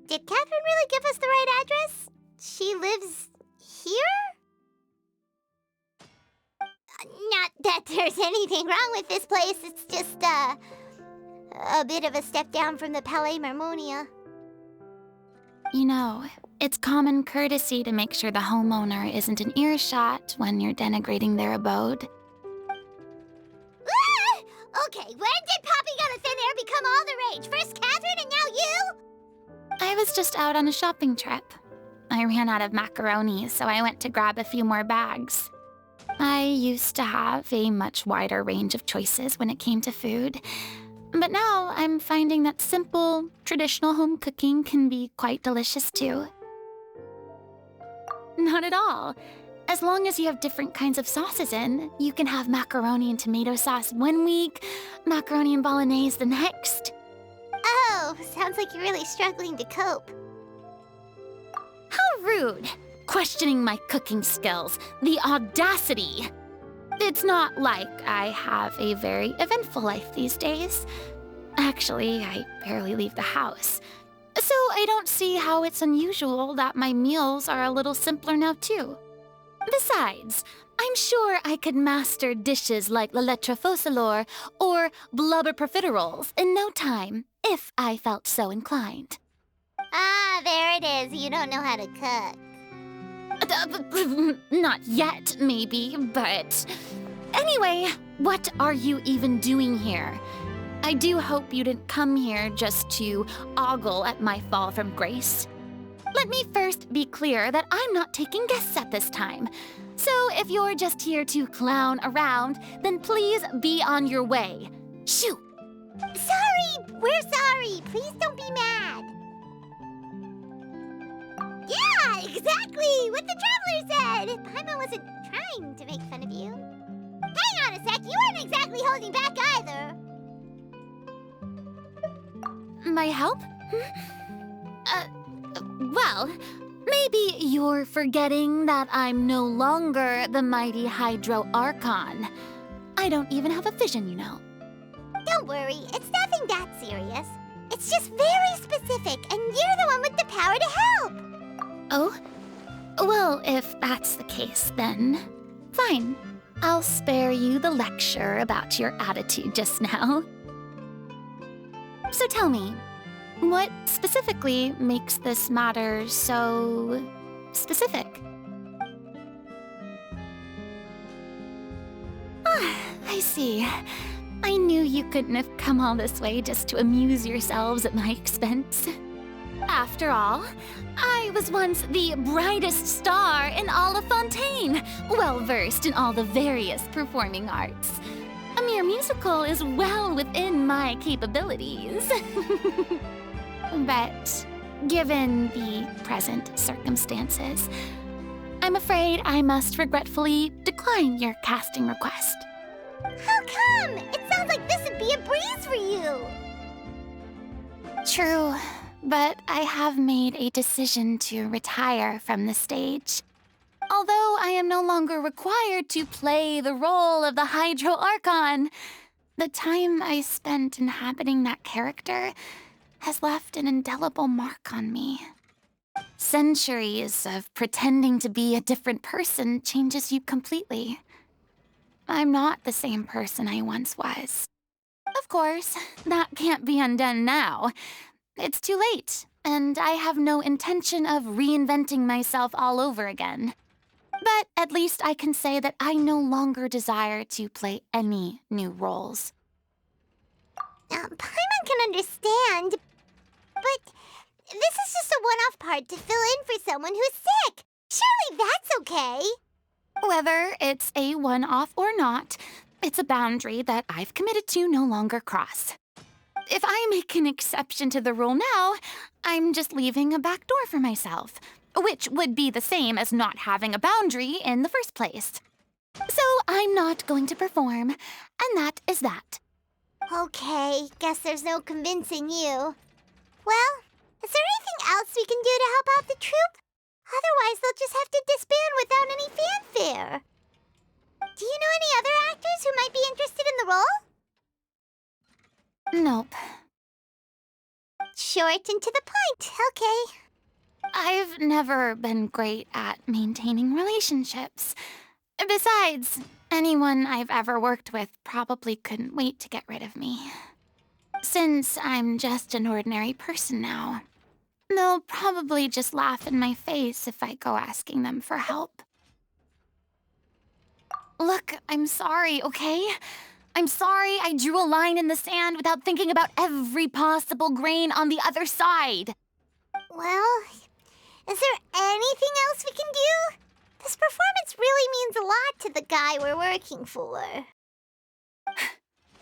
Did Catherine really give us the right address? She lives here? Not that there's anything wrong with this place, it's just, a bit of a step down from the Palais Marmonia. You know, it's common courtesy to make sure the homeowner isn't in earshot when you're denigrating their abode. Ah! Okay, when did Poppy Got a Thin Air become all the rage? First Catherine and now you? I was just out on a shopping trip. I ran out of macaroni, so I went to grab a few more bags. I used to have a much wider range of choices when it came to food, but now I'm finding that simple, traditional home cooking can be quite delicious too. Not at all. As long as you have different kinds of sauces in, you can have macaroni and tomato sauce one week, macaroni and bolognese the next. Oh, sounds like you're really struggling to cope. How rude! Questioning my cooking skills. The audacity! It's not like I have a very eventful life these days. Actually, I barely leave the house. So I don't see how it's unusual that my meals are a little simpler now too. Besides, I'm sure I could master dishes like la lettre faucilor or blubber profiteroles in no time, if I felt so inclined. Ah, there it is. You don't know how to cook. Not yet, maybe, but... Anyway, what are you even doing here? I do hope you didn't come here just to ogle at my fall from grace. Let me first be clear that I'm not taking guests at this time. So if you're just here to clown around, then please be on your way. Shoo! Sorry! We're sorry! Please don't be mad! Yeah, exactly! What the Traveler said! Paimon wasn't trying to make fun of you. Hang on a sec, you weren't exactly holding back either. My help? Well, maybe you're forgetting that I'm no longer the mighty Hydro Archon. I don't even have a vision, you know. Don't worry, it's nothing that serious. It's just very specific, and you're the one with the power to help. Oh? Well, if that's the case, then fine. I'll spare you the lecture about your attitude just now. So tell me, what specifically makes this matter so specific? Ah, I see. I knew you couldn't have come all this way just to amuse yourselves at my expense. After all, I was once the brightest star in all of Fontaine, well-versed in all the various performing arts. A mere musical is well within my capabilities. But given the present circumstances, I'm afraid I must regretfully decline your casting request. How come? It sounds like this would be a breeze for you. True, but I have made a decision to retire from the stage. Although I am no longer required to play the role of the Hydro Archon, the time I spent inhabiting that character has left an indelible mark on me. Centuries of pretending to be a different person changes you completely. I'm not the same person I once was. Of course, that can't be undone now. It's too late, and I have no intention of reinventing myself all over again. But at least I can say that I no longer desire to play any new roles. Paimon can understand, but this is just a one-off part to fill in for someone who's sick. Surely that's okay. Whether it's a one-off or not, it's a boundary that I've committed to no longer cross. If I make an exception to the rule now, I'm just leaving a back door for myself, which would be the same as not having a boundary in the first place. So I'm not going to perform, and that is that. Okay, guess there's no convincing you. Well, is there anything else we can do to help out the troupe? Otherwise, they'll just have to disband without any fanfare. Do you know any other actors who might be interested in the role? Nope. Short and to the point, okay. I've never been great at maintaining relationships. Besides, anyone I've ever worked with probably couldn't wait to get rid of me. Since I'm just an ordinary person now, they'll probably just laugh in my face if I go asking them for help. Look, I'm sorry, okay? I'm sorry I drew a line in the sand without thinking about every possible grain on the other side. Well, is there anything else we can do? This performance really means a lot to the guy we're working for.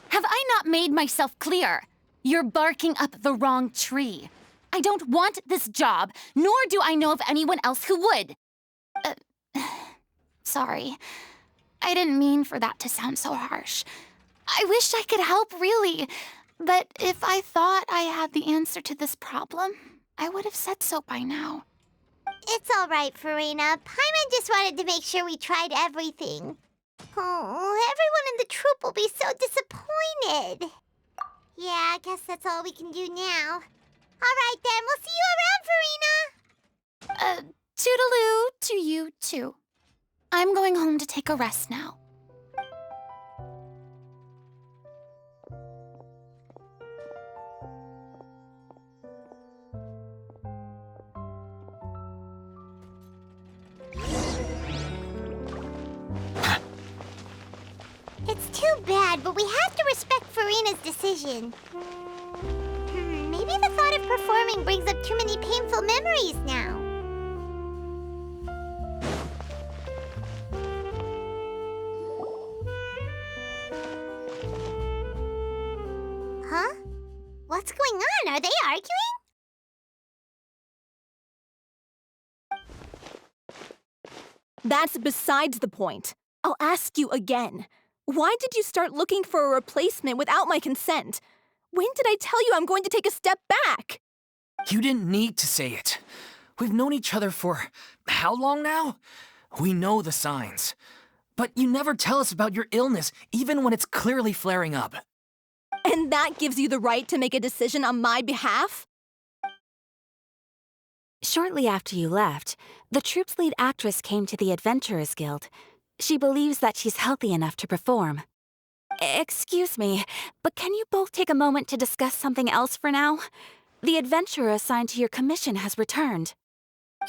Have I not made myself clear? You're barking up the wrong tree. I don't want this job, nor do I know of anyone else who would. Sorry. I didn't mean for that to sound so harsh. I wish I could help, really. But if I thought I had the answer to this problem, I would have said so by now. It's all right, Farina. Paimon just wanted to make sure we tried everything. Oh, everyone in the troupe will be so disappointed. Yeah, I guess that's all we can do now. All right, then. We'll see you around, Farina. Toodaloo to you, too. I'm going home to take a rest now. It's too bad, but we have to respect Farina's decision. Maybe the thought of performing brings up too many painful memories now. Huh? What's going on? Are they arguing? That's besides the point. I'll ask you again. Why did you start looking for a replacement without my consent? When did I tell you I'm going to take a step back? You didn't need to say it. We've known each other for how long now? We know the signs. But you never tell us about your illness, even when it's clearly flaring up. And that gives you the right to make a decision on my behalf? Shortly after you left, the troupe's lead actress came to the Adventurers Guild. She believes that she's healthy enough to perform. Excuse me, but can you both take a moment to discuss something else for now? The adventurer assigned to your commission has returned.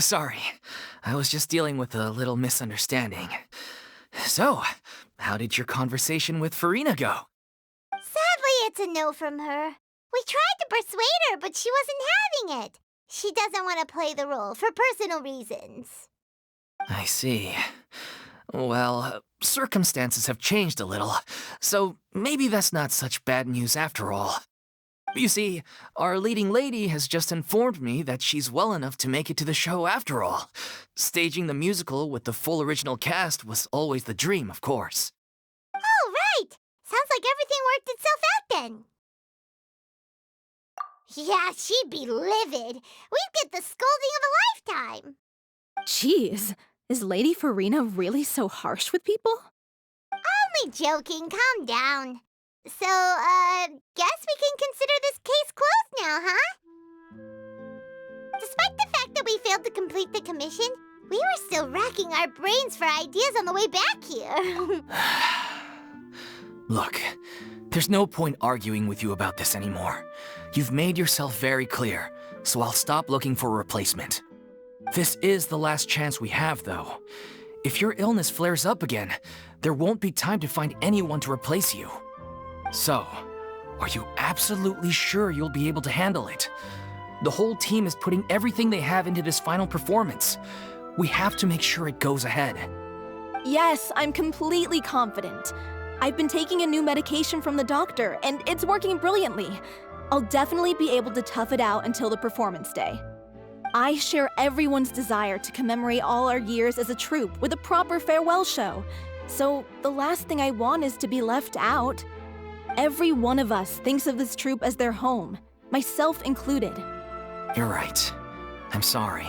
Sorry, I was just dealing with a little misunderstanding. So, how did your conversation with Farina go? Sadly, it's a no from her. We tried to persuade her, but she wasn't having it. She doesn't want to play the role for personal reasons. I see. Well, circumstances have changed a little, so maybe that's not such bad news after all. You see, our leading lady has just informed me that she's well enough to make it to the show after all. Staging the musical with the full original cast was always the dream, of course. Oh, right! Sounds like everything worked itself out then. Yeah, she'd be livid. We'd get the scolding of a lifetime. Jeez, is Lady Farina really so harsh with people? Only joking, calm down. So, guess we can consider this case closed now, huh? Despite the fact that we failed to complete the commission, we were still racking our brains for ideas on the way back here. Look, there's no point arguing with you about this anymore. You've made yourself very clear, so I'll stop looking for a replacement. This is the last chance we have, though. If your illness flares up again, there won't be time to find anyone to replace you. So, are you absolutely sure you'll be able to handle it? The whole team is putting everything they have into this final performance. We have to make sure it goes ahead. Yes, I'm completely confident. I've been taking a new medication from the doctor, and it's working brilliantly. I'll definitely be able to tough it out until the performance day. I share everyone's desire to commemorate all our years as a troupe with a proper farewell show. So the last thing I want is to be left out. Every one of us thinks of this troupe as their home, myself included. You're right. I'm sorry.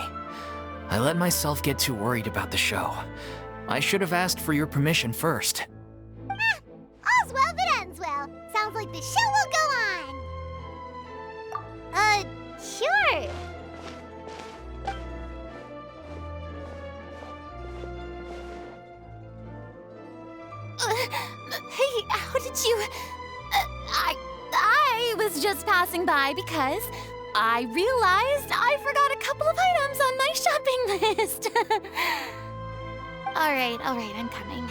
I let myself get too worried about the show. I should have asked for your permission first. All's well that ends well. Sounds like the show will go on. Sure. Hey, how did you... I was just passing by because I realized I forgot a couple of items on my shopping list. All right, I'm coming.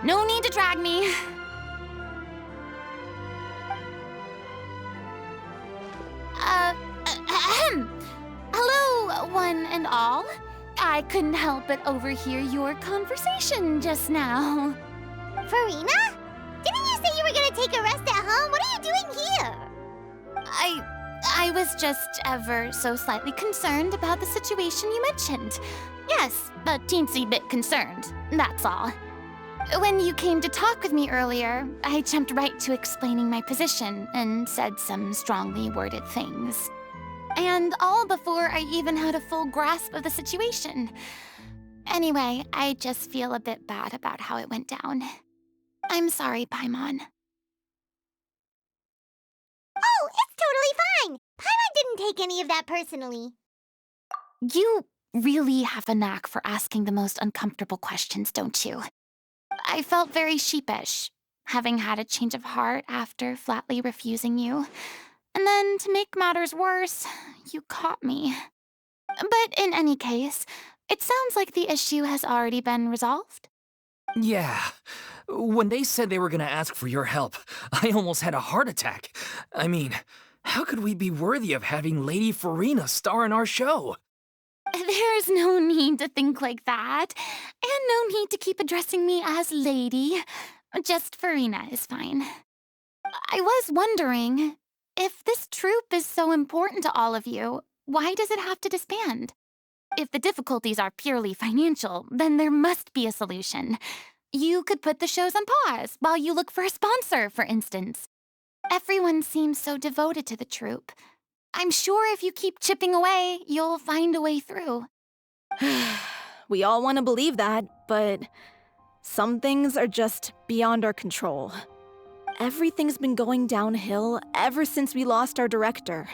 No need to drag me. Hello, one and all. I couldn't help but overhear your conversation just now. Farina? Didn't you say you were gonna take a rest at home? What are you doing here? I was just ever so slightly concerned about the situation you mentioned. Yes, a teensy bit concerned, that's all. When you came to talk with me earlier, I jumped right to explaining my position and said some strongly worded things. And all before I even had a full grasp of the situation. Anyway, I just feel a bit bad about how it went down. I'm sorry, Paimon. Oh, it's totally fine. Paimon didn't take any of that personally. You really have a knack for asking the most uncomfortable questions, don't you? I felt very sheepish, having had a change of heart after flatly refusing you. And then, to make matters worse, you caught me. But in any case, it sounds like the issue has already been resolved. Yeah. When they said they were gonna ask for your help, I almost had a heart attack. I mean, how could we be worthy of having Lady Farina star in our show? There's no need to think like that, and no need to keep addressing me as Lady. Just Farina is fine. I was wondering, if this troupe is so important to all of you, why does it have to disband? If the difficulties are purely financial, then there must be a solution. You could put the shows on pause while you look for a sponsor, for instance. Everyone seems so devoted to the troupe. I'm sure if you keep chipping away, you'll find a way through. We all want to believe that, but some things are just beyond our control. Everything's been going downhill ever since we lost our director.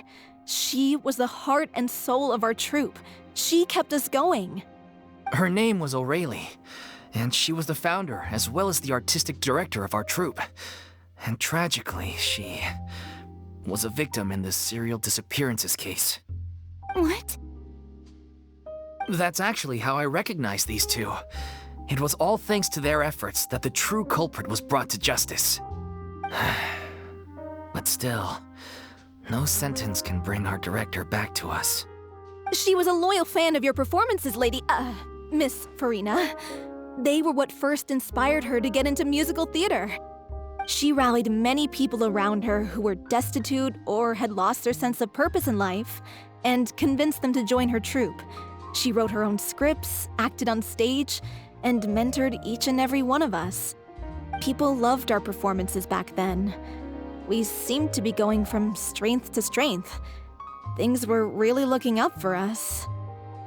She was the heart and soul of our troupe. She kept us going. Her name was O'Reilly, and she was the founder as well as the artistic director of our troupe. And tragically, she was a victim in the serial disappearances case. What? That's actually how I recognized these two. It was all thanks to their efforts that the true culprit was brought to justice. But still, no sentence can bring our director back to us. She was a loyal fan of your performances, Miss Farina. They were what first inspired her to get into musical theater. She rallied many people around her who were destitute or had lost their sense of purpose in life, and convinced them to join her troupe. She wrote her own scripts, acted on stage, and mentored each and every one of us. People loved our performances back then. We seemed to be going from strength to strength. Things were really looking up for us.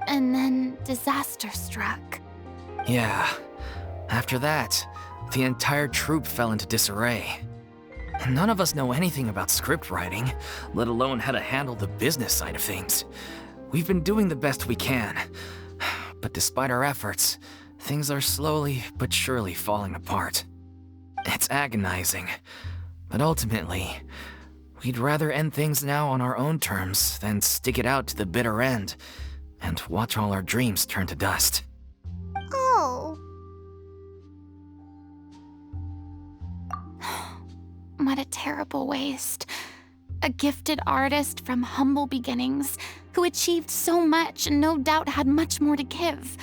And then disaster struck. Yeah. After that, the entire troupe fell into disarray. None of us know anything about script writing, let alone how to handle the business side of things. We've been doing the best we can. But despite our efforts, things are slowly but surely falling apart. It's agonizing. But ultimately, we'd rather end things now on our own terms than stick it out to the bitter end and watch all our dreams turn to dust. Oh. What a terrible waste. A gifted artist from humble beginnings who achieved so much and no doubt had much more to give.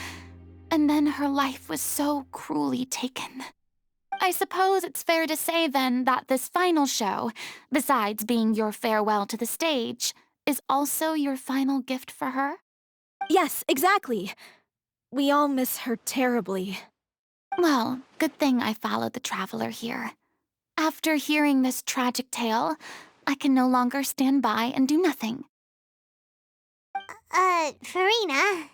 And then her life was so cruelly taken. I suppose it's fair to say then that this final show, besides being your farewell to the stage, is also your final gift for her? Yes, exactly. We all miss her terribly. Well, good thing I followed the traveler here. After hearing this tragic tale, I can no longer stand by and do nothing. Farina.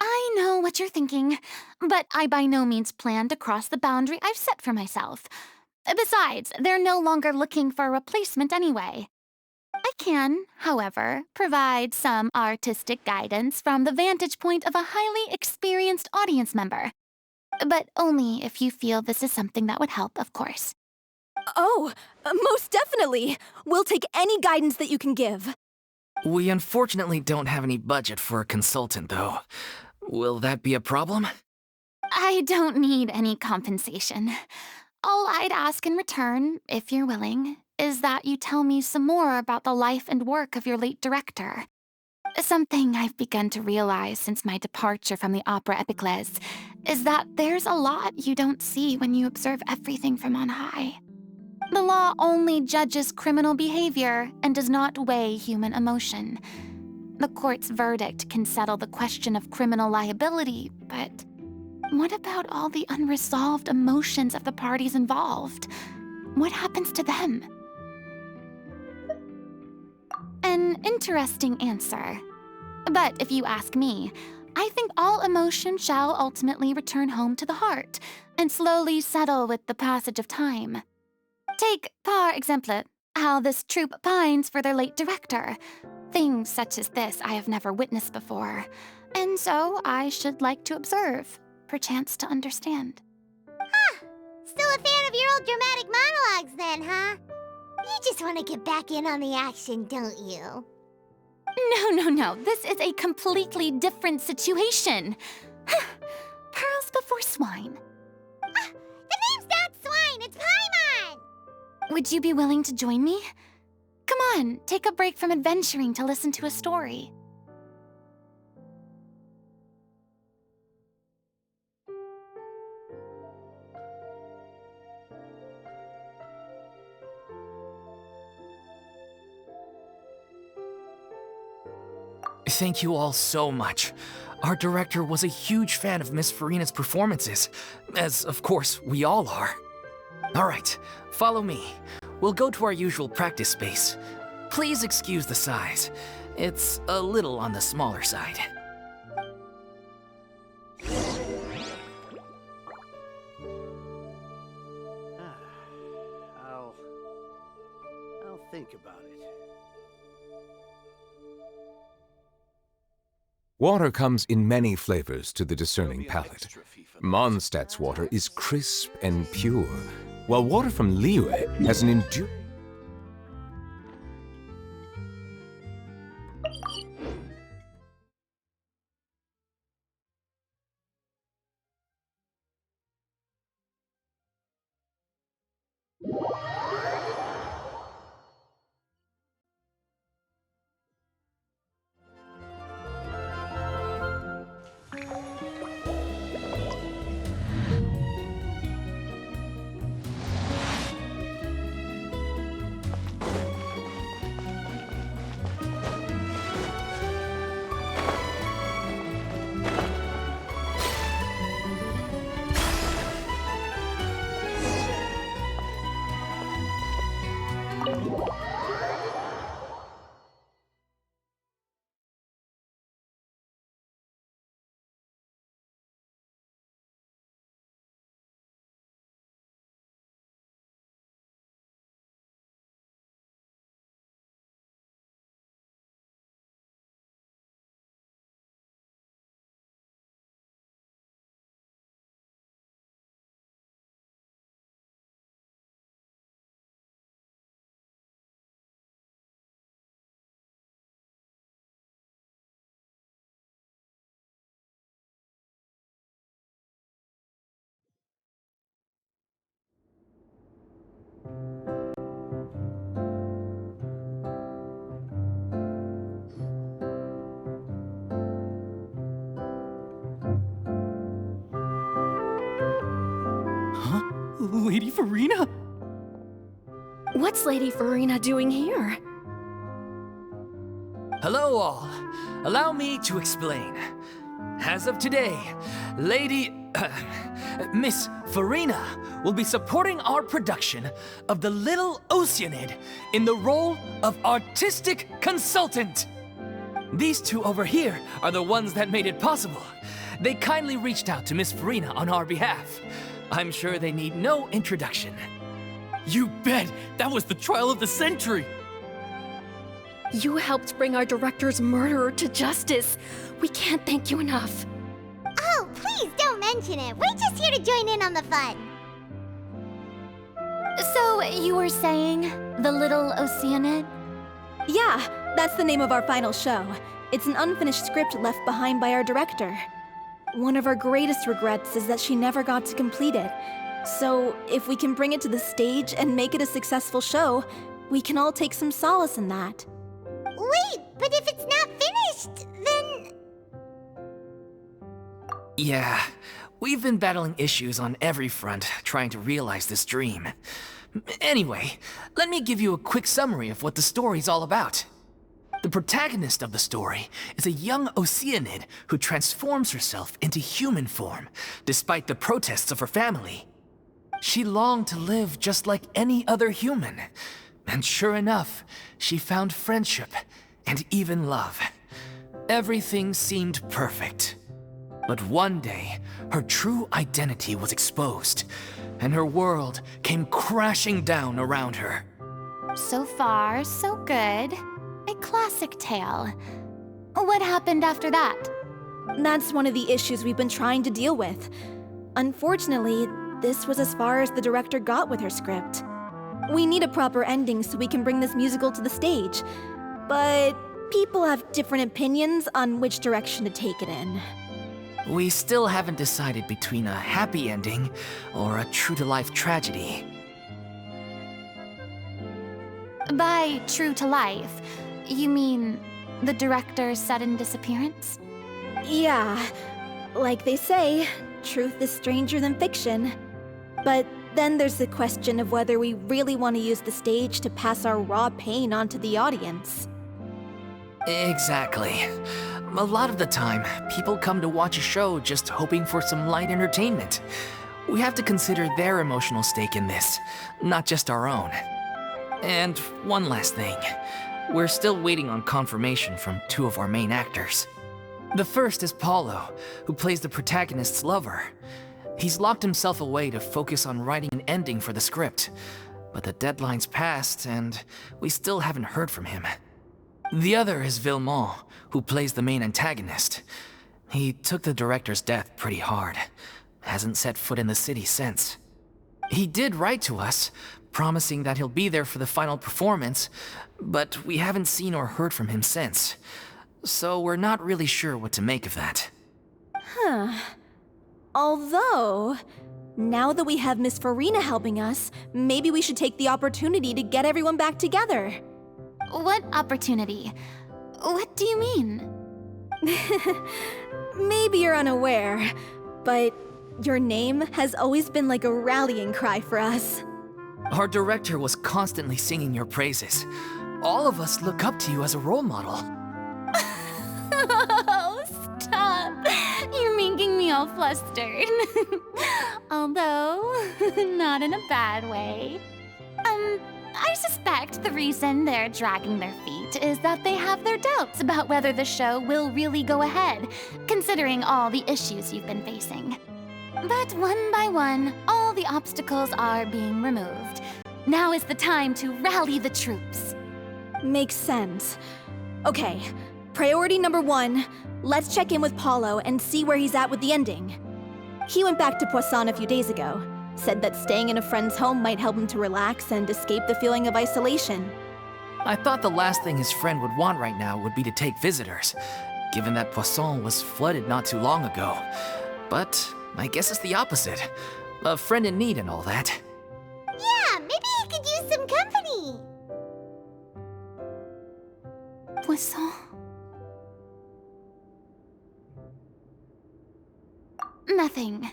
I know what you're thinking, but I by no means plan to cross the boundary I've set for myself. Besides, they're no longer looking for a replacement anyway. I can, however, provide some artistic guidance from the vantage point of a highly experienced audience member. But only if you feel this is something that would help, of course. Oh, most definitely! We'll take any guidance that you can give. We unfortunately don't have any budget for a consultant, though. Will that be a problem? I don't need any compensation. All I'd ask in return, if you're willing, is that you tell me some more about the life and work of your late director. Something I've begun to realize since my departure from the Opera Epiclese is that there's a lot you don't see when you observe everything from on high. The law only judges criminal behavior and does not weigh human emotion. The court's verdict can settle the question of criminal liability, but what about all the unresolved emotions of the parties involved? What happens to them? An interesting answer. But if you ask me, I think all emotion shall ultimately return home to the heart and slowly settle with the passage of time. Take, par exemple, how this troupe pines for their late director. Things such as this I have never witnessed before, and so I should like to observe, perchance to understand. Still a fan of your old dramatic monologues then, huh? You just want to get back in on the action, don't you? No. This is a completely different situation. Pearls before swine. The name's not Swine, it's Paimon! Would you be willing to join me? Come on, take a break from adventuring to listen to a story. Thank you all so much. Our director was a huge fan of Miss Farina's performances, as of course we all are. All right, follow me. We'll go to our usual practice space. Please excuse the size. It's a little on the smaller side. I'll think about it. Water comes in many flavors to the discerning palate. Mondstadt's water is crisp and pure, while water from Liyue has an enduring... Lady Farina? What's Lady Farina doing here? Hello all. Allow me to explain. As of today, Miss Farina will be supporting our production of The Little Oceanid in the role of artistic consultant. These two over here are the ones that made it possible. They kindly reached out to Miss Farina on our behalf. I'm sure they need no introduction. You bet! That was the trial of the century! You helped bring our director's murderer to justice. We can't thank you enough. Oh, please don't mention it. We're just here to join in on the fun. So, you were saying the Little Oceanid? Yeah, that's the name of our final show. It's an unfinished script left behind by our director. One of our greatest regrets is that she never got to complete it. So, if we can bring it to the stage and make it a successful show, we can all take some solace in that. Wait, but if it's not finished, then... Yeah, we've been battling issues on every front trying to realize this dream. Anyway, let me give you a quick summary of what the story's all about. The protagonist of the story is a young Oceanid who transforms herself into human form, despite the protests of her family. She longed to live just like any other human, and sure enough, she found friendship and even love. Everything seemed perfect. But one day, her true identity was exposed, and her world came crashing down around her. So far, so good. A classic tale. What happened after that? That's one of the issues we've been trying to deal with. Unfortunately, this was as far as the director got with her script. We need a proper ending so we can bring this musical to the stage. But people have different opinions on which direction to take it in. We still haven't decided between a happy ending or a true-to-life tragedy. By true to life, you mean the director's sudden disappearance? Yeah, like they say, truth is stranger than fiction. But then there's the question of whether we really want to use the stage to pass our raw pain onto the audience. Exactly. A lot of the time, people come to watch a show just hoping for some light entertainment. We have to consider their emotional stake in this, not just our own. And one last thing. We're still waiting on confirmation from two of our main actors. The first is Paulo, who plays the protagonist's lover. He's locked himself away to focus on writing an ending for the script, but the deadline's passed and we still haven't heard from him. The other is Villemont, who plays the main antagonist. He took the director's death pretty hard. Hasn't set foot in the city since. He did write to us, promising that he'll be there for the final performance, but we haven't seen or heard from him since. So we're not really sure what to make of that. Huh. Although, now that we have Miss Farina helping us, maybe we should take the opportunity to get everyone back together. What opportunity? What do you mean? Maybe you're unaware, but your name has always been like a rallying cry for us. Our director was constantly singing your praises. All of us look up to you as a role model. Oh, stop! You're making me all flustered. Although, not in a bad way. I suspect the reason they're dragging their feet is that they have their doubts about whether the show will really go ahead, considering all the issues you've been facing. But one by one, all the obstacles are being removed. Now is the time to rally the troops. Makes sense. Okay, priority number 1, let's check in with Paulo and see where he's at with the ending. He went back to Poisson a few days ago, said that staying in a friend's home might help him to relax and escape the feeling of isolation. I thought the last thing his friend would want right now would be to take visitors, given that Poisson was flooded not too long ago. But I guess it's the opposite. A friend in need and all that. Yeah, maybe he could use some company. Poisson? Nothing.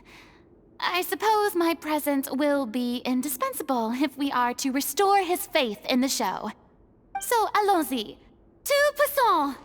I suppose my presence will be indispensable if we are to restore his faith in the show. So, allons-y. To Poisson!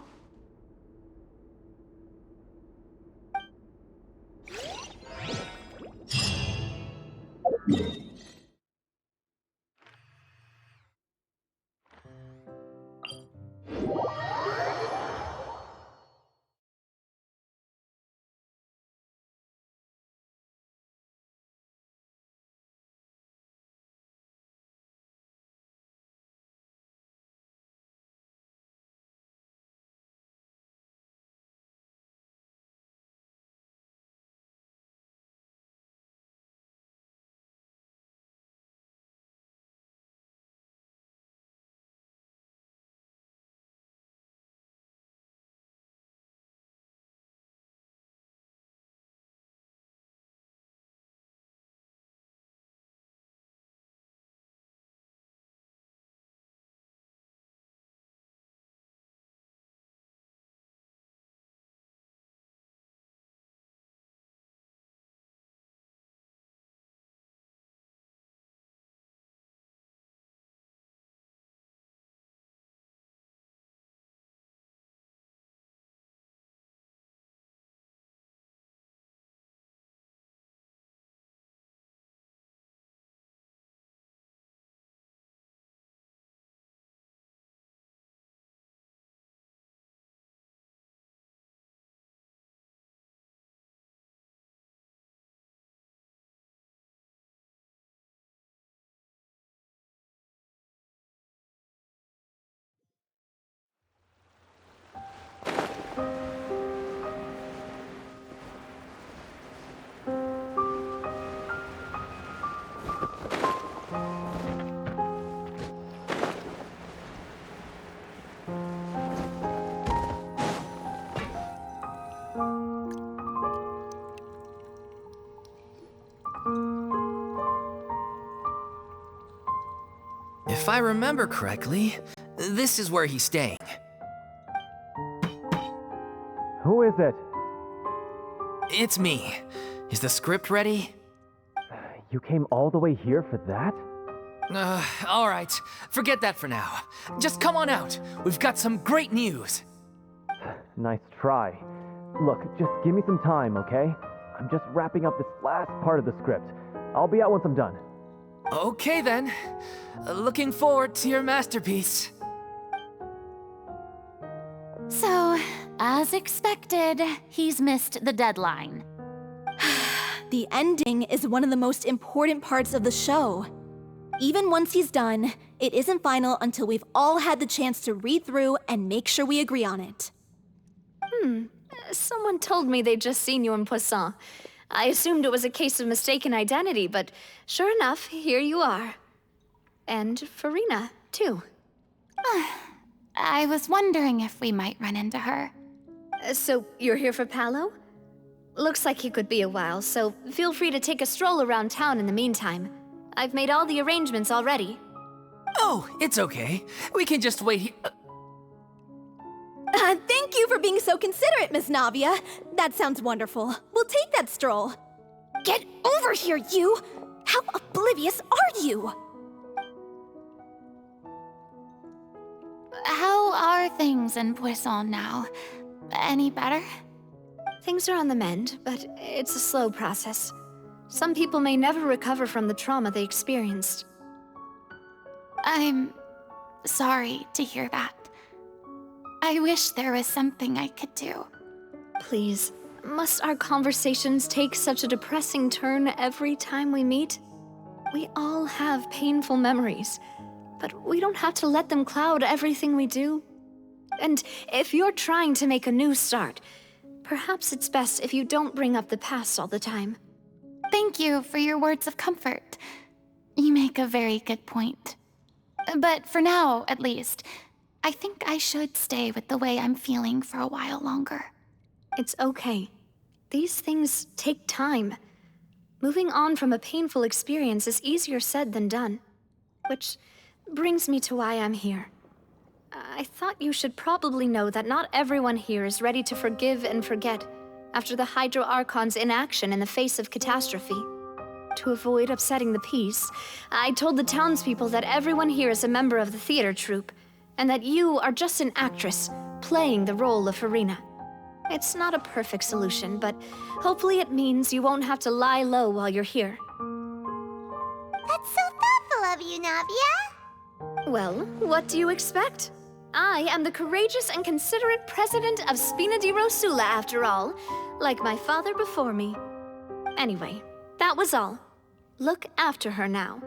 If I remember correctly, this is where he's staying. Who is it? It's me. Is the script ready? You came all the way here for that? Alright. Forget that for now. Just come on out. We've got some great news. Nice try. Look, just give me some time, okay? I'm just wrapping up this last part of the script. I'll be out once I'm done. Okay then. Looking forward to your masterpiece. So, as expected, he's missed the deadline. The ending is one of the most important parts of the show. Even once he's done, it isn't final until we've all had the chance to read through and make sure we agree on it. Someone told me they'd just seen you in Poisson. I assumed it was a case of mistaken identity, but sure enough, here you are. And Farina, too. I was wondering if we might run into her. So, you're here for Paolo? Looks like he could be a while, so feel free to take a stroll around town in the meantime. I've made all the arrangements already. Oh, it's okay. We can just wait here. Thank you for being so considerate, Miss Navia. That sounds wonderful. We'll take that stroll. Get over here, you! How oblivious are you? How are things in Poisson now? Any better? Things are on the mend, but it's a slow process. Some people may never recover from the trauma they experienced. I'm sorry to hear that. I wish there was something I could do. Please, must our conversations take such a depressing turn every time we meet? We all have painful memories, but we don't have to let them cloud everything we do. And if you're trying to make a new start, perhaps it's best if you don't bring up the past all the time. Thank you for your words of comfort. You make a very good point. But for now, at least, I think I should stay with the way I'm feeling for a while longer. It's okay. These things take time. Moving on from a painful experience is easier said than done. Which brings me to why I'm here. I thought you should probably know that not everyone here is ready to forgive and forget after the Hydro Archon's inaction in the face of catastrophe. To avoid upsetting the peace, I told the townspeople that everyone here is a member of the theater troupe, and that you are just an actress playing the role of Farina. It's not a perfect solution, but hopefully it means you won't have to lie low while you're here. That's so thoughtful of you, Navia. Well, what do you expect? I am the courageous and considerate president of Spina di Rosula, after all, like my father before me. Anyway, that was all. Look after her now.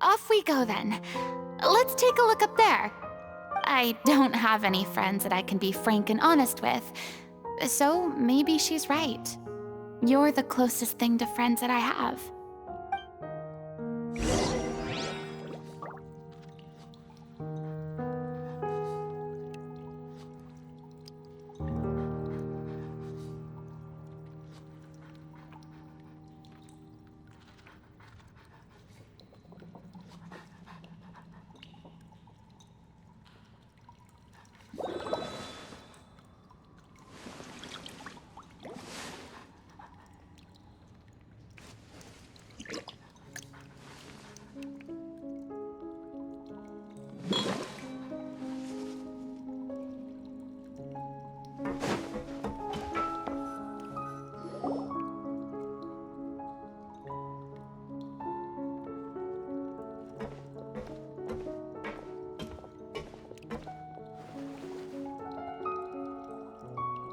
Off we go then. Let's take a look up there. I don't have any friends that I can be frank and honest with, so maybe she's right. You're the closest thing to friends that I have.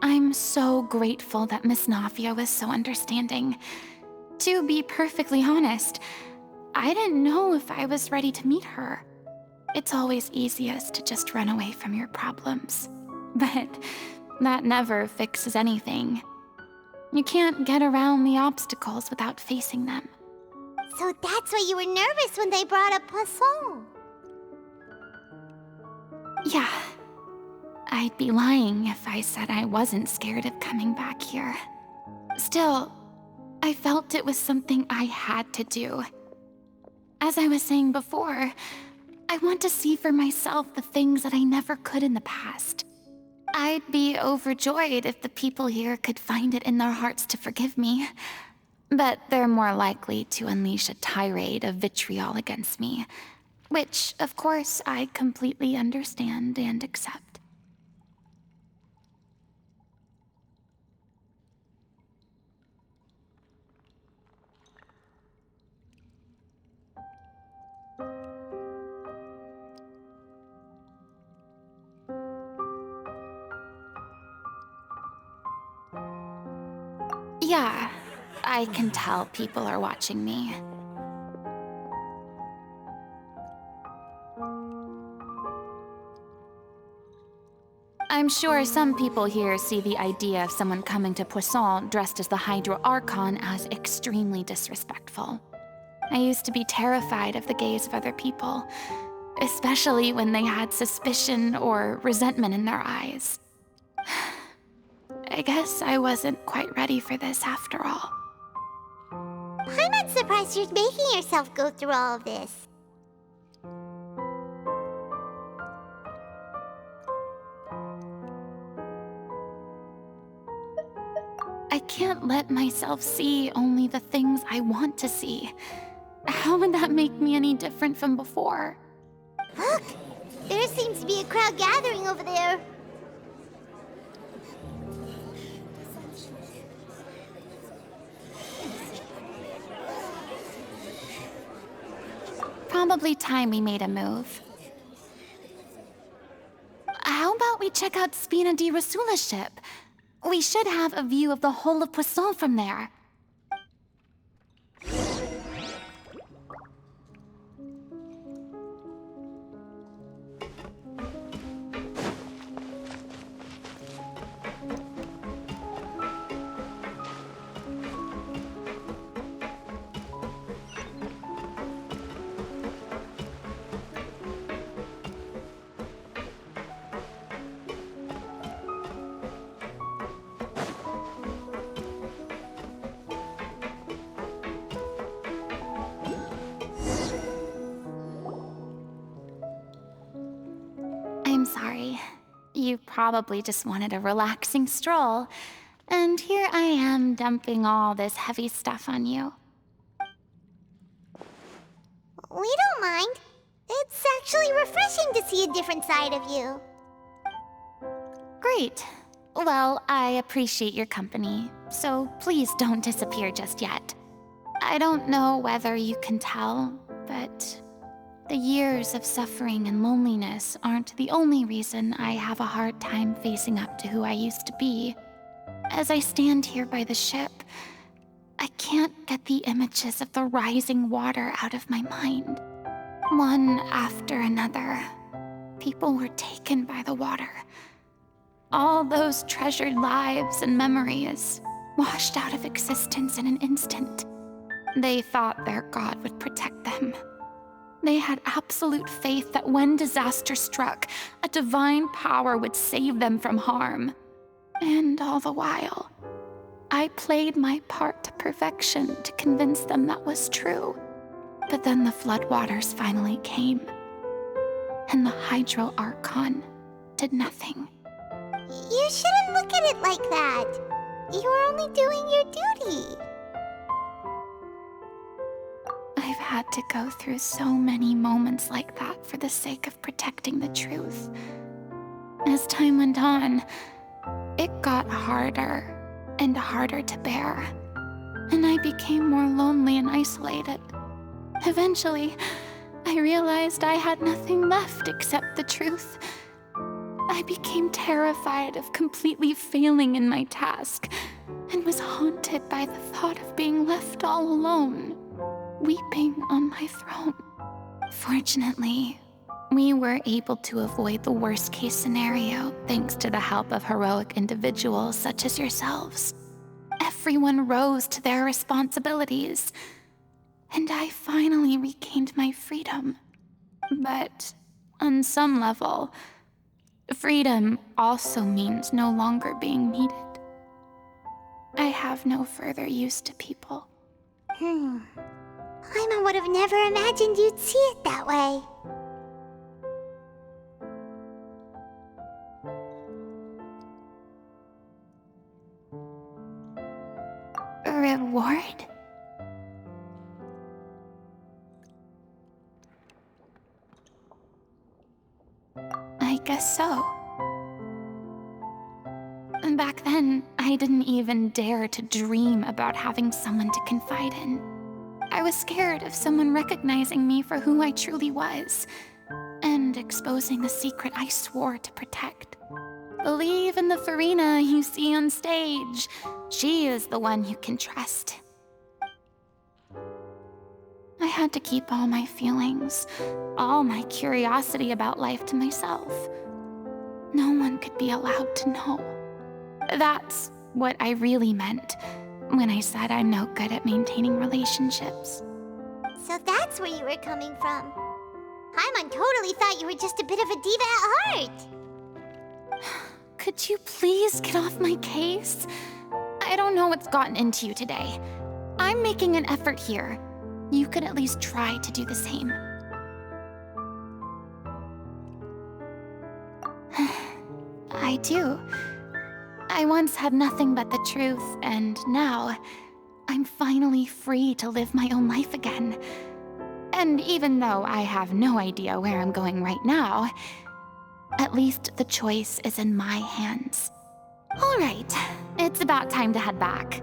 I'm so grateful that Miss Navia was so understanding. To be perfectly honest, I didn't know if I was ready to meet her. It's always easiest to just run away from your problems. But that never fixes anything. You can't get around the obstacles without facing them. So that's why you were nervous when they brought up Poisson. Yeah. I'd be lying if I said I wasn't scared of coming back here. Still, I felt it was something I had to do. As I was saying before, I want to see for myself the things that I never could in the past. I'd be overjoyed if the people here could find it in their hearts to forgive me. But they're more likely to unleash a tirade of vitriol against me, which, of course, I completely understand and accept. Yeah, I can tell people are watching me. I'm sure some people here see the idea of someone coming to Poisson dressed as the Hydro Archon as extremely disrespectful. I used to be terrified of the gaze of other people, especially when they had suspicion or resentment in their eyes. I guess I wasn't quite ready for this after all. I'm not surprised you're making yourself go through all of this. I can't let myself see only the things I want to see. How would that make me any different from before? Look! There seems to be a crowd gathering over there. Probably time we made a move. How about we check out Spina di Rasula's ship? We should have a view of the whole of Poisson from there. I'm sorry. You probably just wanted a relaxing stroll, and here I am dumping all this heavy stuff on you. We don't mind. It's actually refreshing to see a different side of you. Great. Well, I appreciate your company, so please don't disappear just yet. I don't know whether you can tell, but the years of suffering and loneliness aren't the only reason I have a hard time facing up to who I used to be. As I stand here by the ship, I can't get the images of the rising water out of my mind. One after another, people were taken by the water. All those treasured lives and memories washed out of existence in an instant. They thought their god would protect them. They had absolute faith that when disaster struck, a divine power would save them from harm. And all the while, I played my part to perfection to convince them that was true. But then the floodwaters finally came, and the Hydro Archon did nothing. You shouldn't look at it like that. You were only doing your duty. I've had to go through so many moments like that for the sake of protecting the truth. As time went on, it got harder and harder to bear, and I became more lonely and isolated. Eventually, I realized I had nothing left except the truth. I became terrified of completely failing in my task, and was haunted by the thought of being left all alone, weeping on my throne. Fortunately, we were able to avoid the worst-case scenario thanks to the help of heroic individuals such as yourselves. Everyone rose to their responsibilities, and I finally regained my freedom. But on some level, freedom also means no longer being needed. I have no further use to people. Paimon would have never imagined you'd see it that way. Reward? I guess so. Back then, I didn't even dare to dream about having someone to confide in. I was scared of someone recognizing me for who I truly was, and exposing a secret I swore to protect. Believe in the Farina you see on stage. She is the one you can trust. I had to keep all my feelings, all my curiosity about life to myself. No one could be allowed to know. That's what I really meant when I said I'm no good at maintaining relationships. So that's where you were coming from. Paimon totally thought you were just a bit of a diva at heart. Could you please get off my case? I don't know what's gotten into you today. I'm making an effort here. You could at least try to do the same. I do. I once had nothing but the truth, and now I'm finally free to live my own life again. And even though I have no idea where I'm going right now, at least the choice is in my hands. All right, it's about time to head back.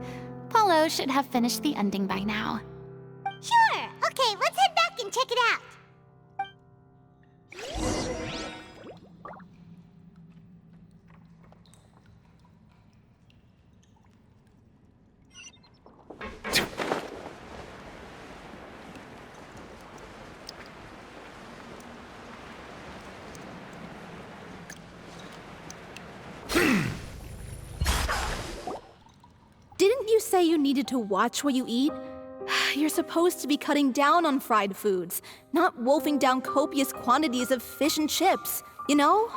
Paulo should have finished the ending by now. Sure. Okay, let's head back and check it out. Didn't you say you needed to watch what you eat? You're supposed to be cutting down on fried foods, not wolfing down copious quantities of fish and chips, you know?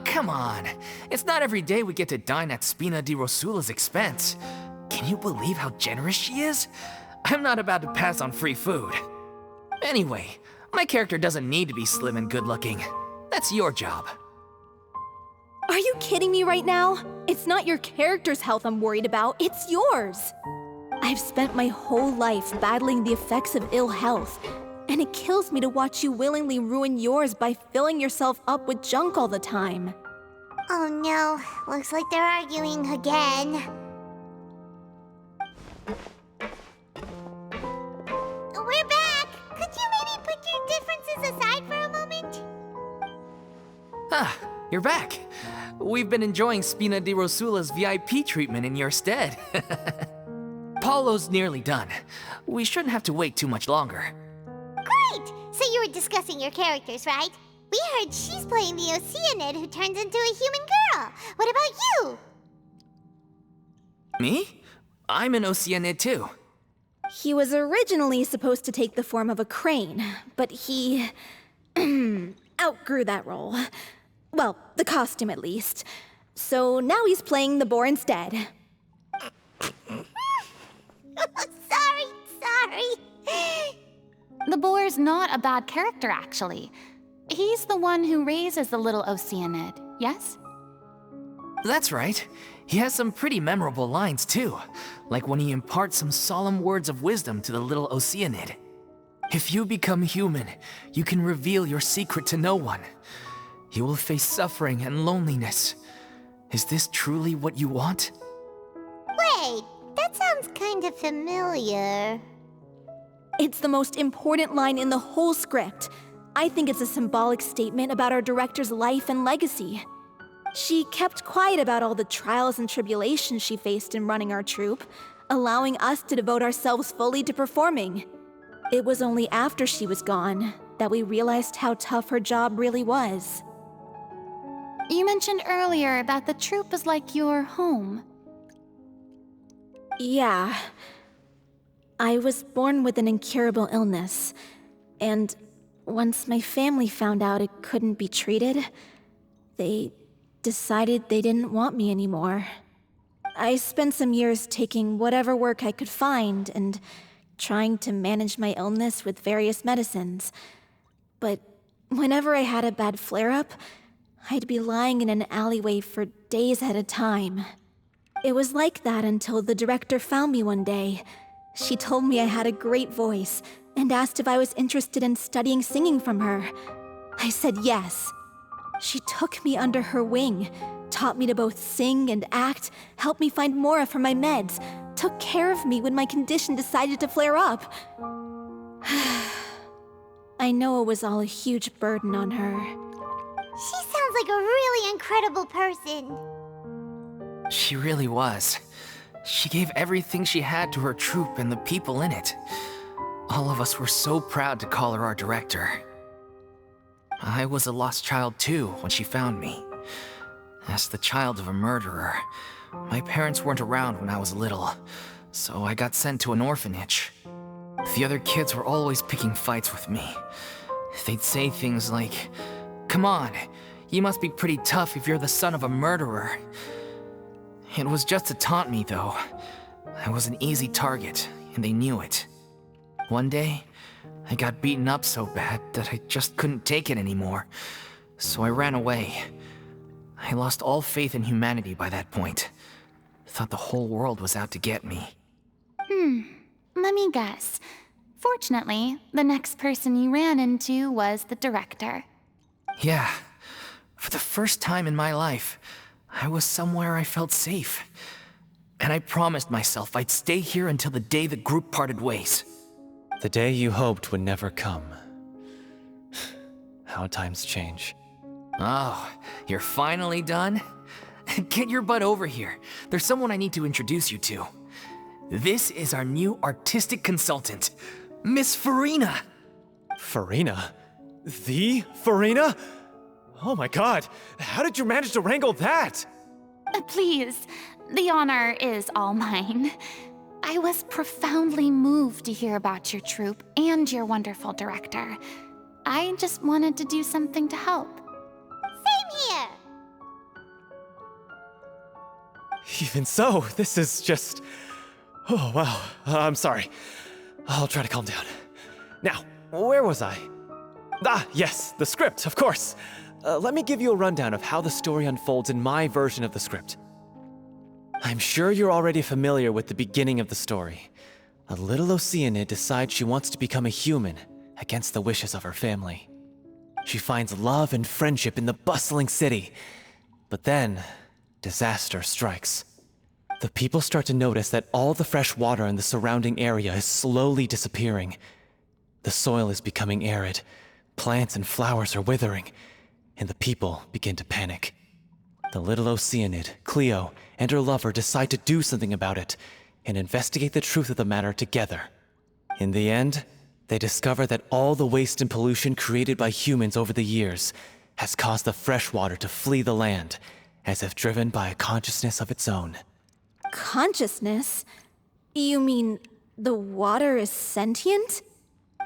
Come on. It's not every day we get to dine at Spina di Rosula's expense. Can you believe how generous she is? I'm not about to pass on free food. Anyway, my character doesn't need to be slim and good-looking. That's your job. Are you kidding me right now? It's not your character's health I'm worried about, it's yours. I've spent my whole life battling the effects of ill health, and it kills me to watch you willingly ruin yours by filling yourself up with junk all the time. Oh no, looks like they're arguing again. We're back! Could you maybe put your differences aside for a moment? Ah, you're back. We've been enjoying Spina di Rosula's VIP treatment in your stead. Paulo's nearly done. We shouldn't have to wait too much longer. Great! So you were discussing your characters, right? We heard she's playing the Oceanid who turns into a human girl. What about you? Me? I'm an Oceanid too. He was originally supposed to take the form of a crane, but he outgrew that role. Well, the costume at least. So now he's playing the boar instead. Sorry. The boar's not a bad character, actually. He's the one who raises the little Oceanid, yes? That's right. He has some pretty memorable lines too, like when he imparts some solemn words of wisdom to the little Oceanid. If you become human, you can reveal your secret to no one. You will face suffering and loneliness. Is this truly what you want? Wait, that sounds kind of familiar. It's the most important line in the whole script. I think it's a symbolic statement about our director's life and legacy. She kept quiet about all the trials and tribulations she faced in running our troupe, allowing us to devote ourselves fully to performing. It was only after she was gone that we realized how tough her job really was. You mentioned earlier that the troupe is like your home. Yeah. I was born with an incurable illness, and once my family found out it couldn't be treated, they decided they didn't want me anymore. I spent some years taking whatever work I could find and trying to manage my illness with various medicines. But whenever I had a bad flare-up, I'd be lying in an alleyway for days at a time. It was like that until the director found me one day. She told me I had a great voice and asked if I was interested in studying singing from her. I said yes. She took me under her wing, taught me to both sing and act, helped me find Mora for my meds, took care of me when my condition decided to flare up. I know it was all a huge burden on her. She sounds like a really incredible person. She really was. She gave everything she had to her troupe and the people in it. All of us were so proud to call her our director. I was a lost child too when she found me. As the child of a murderer, my parents weren't around when I was little, so I got sent to an orphanage. The other kids were always picking fights with me. They'd say things like, "Come on, you must be pretty tough if you're the son of a murderer." It was just to taunt me, though. I was an easy target, and they knew it. One day, I got beaten up so bad that I just couldn't take it anymore, so I ran away. I lost all faith in humanity by that point. Thought the whole world was out to get me. Let me guess. Fortunately, the next person you ran into was the director. Yeah. For the first time in my life, I was somewhere I felt safe. And I promised myself I'd stay here until the day the group parted ways. The day you hoped would never come. How times change. Oh, you're finally done? Get your butt over here. There's someone I need to introduce you to. This is our new artistic consultant, Miss Farina. Farina? The Farina? Oh my god, how did you manage to wrangle that? Please, the honor is all mine. I was profoundly moved to hear about your troupe and your wonderful director. I just wanted to do something to help. Same here. Even so, this is just... Oh, wow. I'm sorry. I'll try to calm down. Now, where was I? Ah, yes, the script, of course. Let me give you a rundown of how the story unfolds in my version of the script. I'm sure you're already familiar with the beginning of the story. A little Oceanid decides she wants to become a human, against the wishes of her family. She finds love and friendship in the bustling city. But then, disaster strikes. The people start to notice that all the fresh water in the surrounding area is slowly disappearing. The soil is becoming arid, plants and flowers are withering, and the people begin to panic. The little Oceanid, Cleo, and her lover decide to do something about it and investigate the truth of the matter together. In the end, they discover that all the waste and pollution created by humans over the years has caused the fresh water to flee the land, as if driven by a consciousness of its own. Consciousness? You mean the water is sentient?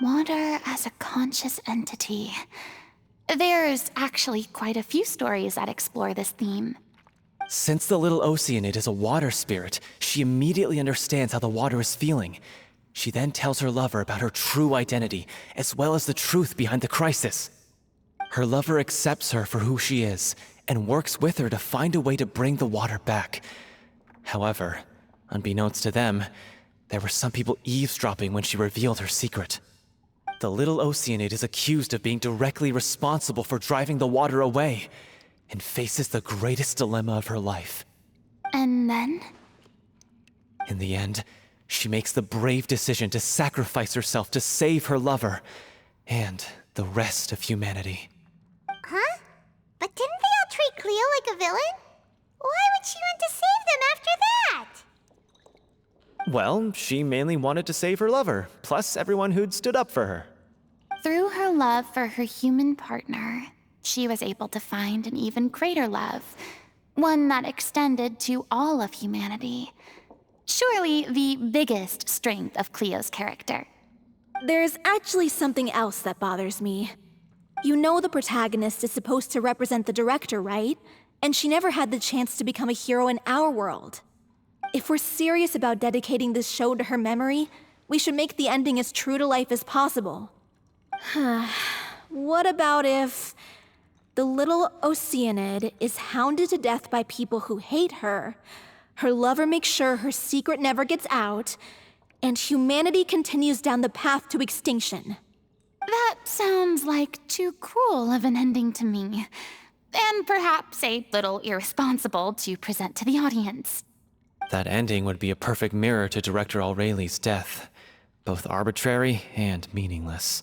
Water as a conscious entity. There's actually quite a few stories that explore this theme. Since the little Oceanid is a water spirit, she immediately understands how the water is feeling. She then tells her lover about her true identity, as well as the truth behind the crisis. Her lover accepts her for who she is, and works with her to find a way to bring the water back. However, unbeknownst to them, there were some people eavesdropping when she revealed her secret. The little Oceanid is accused of being directly responsible for driving the water away, and faces the greatest dilemma of her life. And then? In the end, she makes the brave decision to sacrifice herself to save her lover, and the rest of humanity. Huh? But didn't they all treat Cleo like a villain? Why would she want to save them after that? Well, she mainly wanted to save her lover, plus everyone who'd stood up for her. Through her love for her human partner, she was able to find an even greater love, one that extended to all of humanity. Surely the biggest strength of Cleo's character. There's actually something else that bothers me. You know the protagonist is supposed to represent the director, right? And she never had the chance to become a hero in our world. If we're serious about dedicating this show to her memory, we should make the ending as true to life as possible. What about if the little Oceanid is hounded to death by people who hate her, her lover makes sure her secret never gets out, and humanity continues down the path to extinction? That sounds like too cruel of an ending to me. And perhaps a little irresponsible to present to the audience. That ending would be a perfect mirror to Director Aureli's death, both arbitrary and meaningless.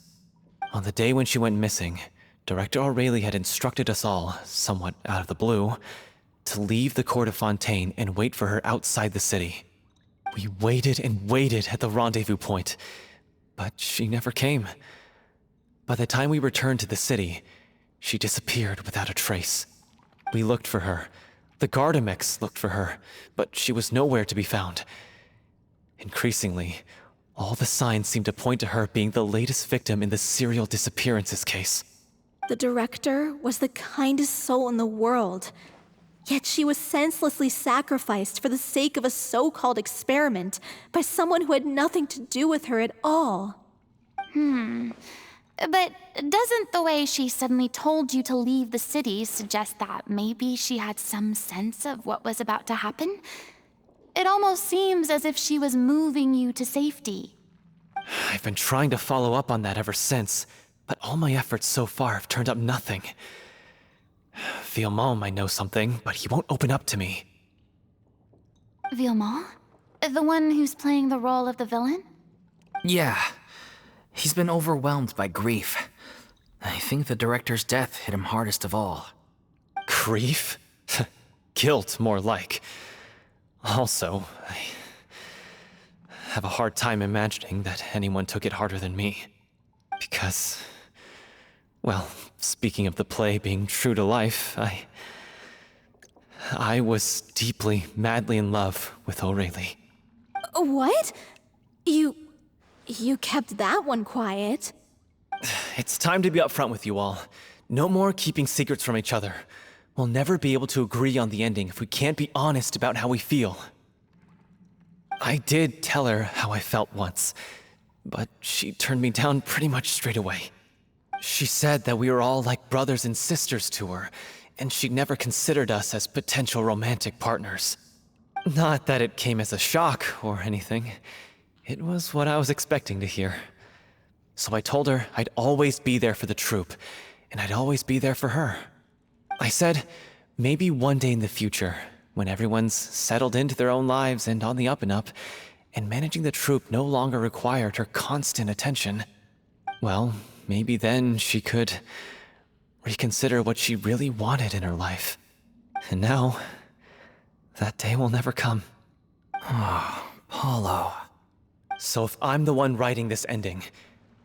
On the day when she went missing, Director Aureli had instructed us all, somewhat out of the blue, to leave the court of Fontaine and wait for her outside the city. We waited and waited at the rendezvous point, but she never came. By the time we returned to the city, she disappeared without a trace. We looked for her. The Gardamex looked for her, but she was nowhere to be found. Increasingly, all the signs seemed to point to her being the latest victim in the serial disappearances case. The director was the kindest soul in the world, yet she was senselessly sacrificed for the sake of a so-called experiment by someone who had nothing to do with her at all. But doesn't the way she suddenly told you to leave the city suggest that maybe she had some sense of what was about to happen? It almost seems as if she was moving you to safety. I've been trying to follow up on that ever since, but all my efforts so far have turned up nothing. Villemont might know something, but he won't open up to me. Villemont? The one who's playing the role of the villain? Yeah. He's been overwhelmed by grief. I think the director's death hit him hardest of all. Grief? Guilt, more like. Also, I have a hard time imagining that anyone took it harder than me. Because, well, speaking of the play being true to life, I was deeply, madly in love with Aureli. What? You kept that one quiet. It's time to be upfront with you all. No more keeping secrets from each other. We'll never be able to agree on the ending if we can't be honest about how we feel. I did tell her how I felt once, but she turned me down pretty much straight away. She said that we were all like brothers and sisters to her, and she never considered us as potential romantic partners. Not that it came as a shock or anything. It was what I was expecting to hear. So I told her I'd always be there for the troupe, and I'd always be there for her. I said, maybe one day in the future, when everyone's settled into their own lives and on the up and up, and managing the troupe no longer required her constant attention, well, maybe then she could reconsider what she really wanted in her life. And now, that day will never come. Oh, Paulo. So if I'm the one writing this ending,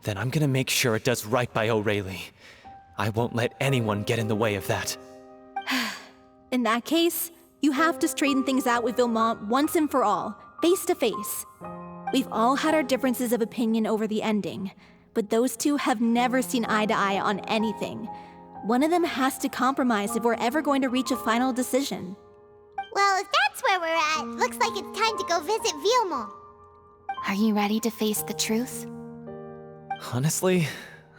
then I'm gonna make sure it does right by Aureli. I won't let anyone get in the way of that. In that case, you have to straighten things out with Villemont once and for all, face to face. We've all had our differences of opinion over the ending, but those two have never seen eye to eye on anything. One of them has to compromise if we're ever going to reach a final decision. Well, if that's where we're at, looks like it's time to go visit Villemont. Are you ready to face the truth? Honestly,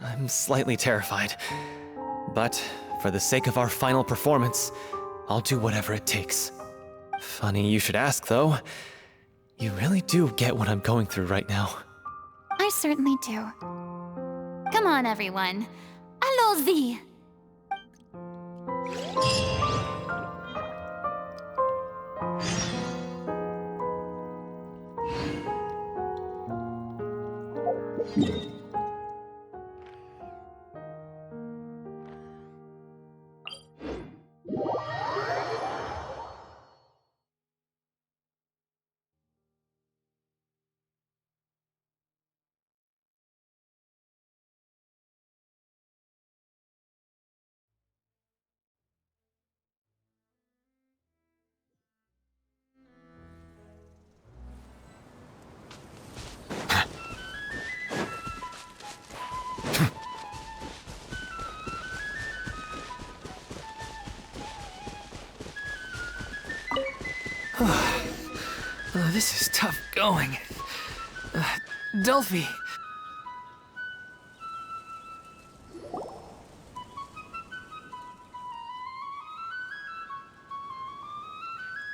I'm slightly terrified. But for the sake of our final performance, I'll do whatever it takes. Funny you should ask, though. You really do get what I'm going through right now. I certainly do. Come on, everyone. Allons-y! This is tough going. Delphi.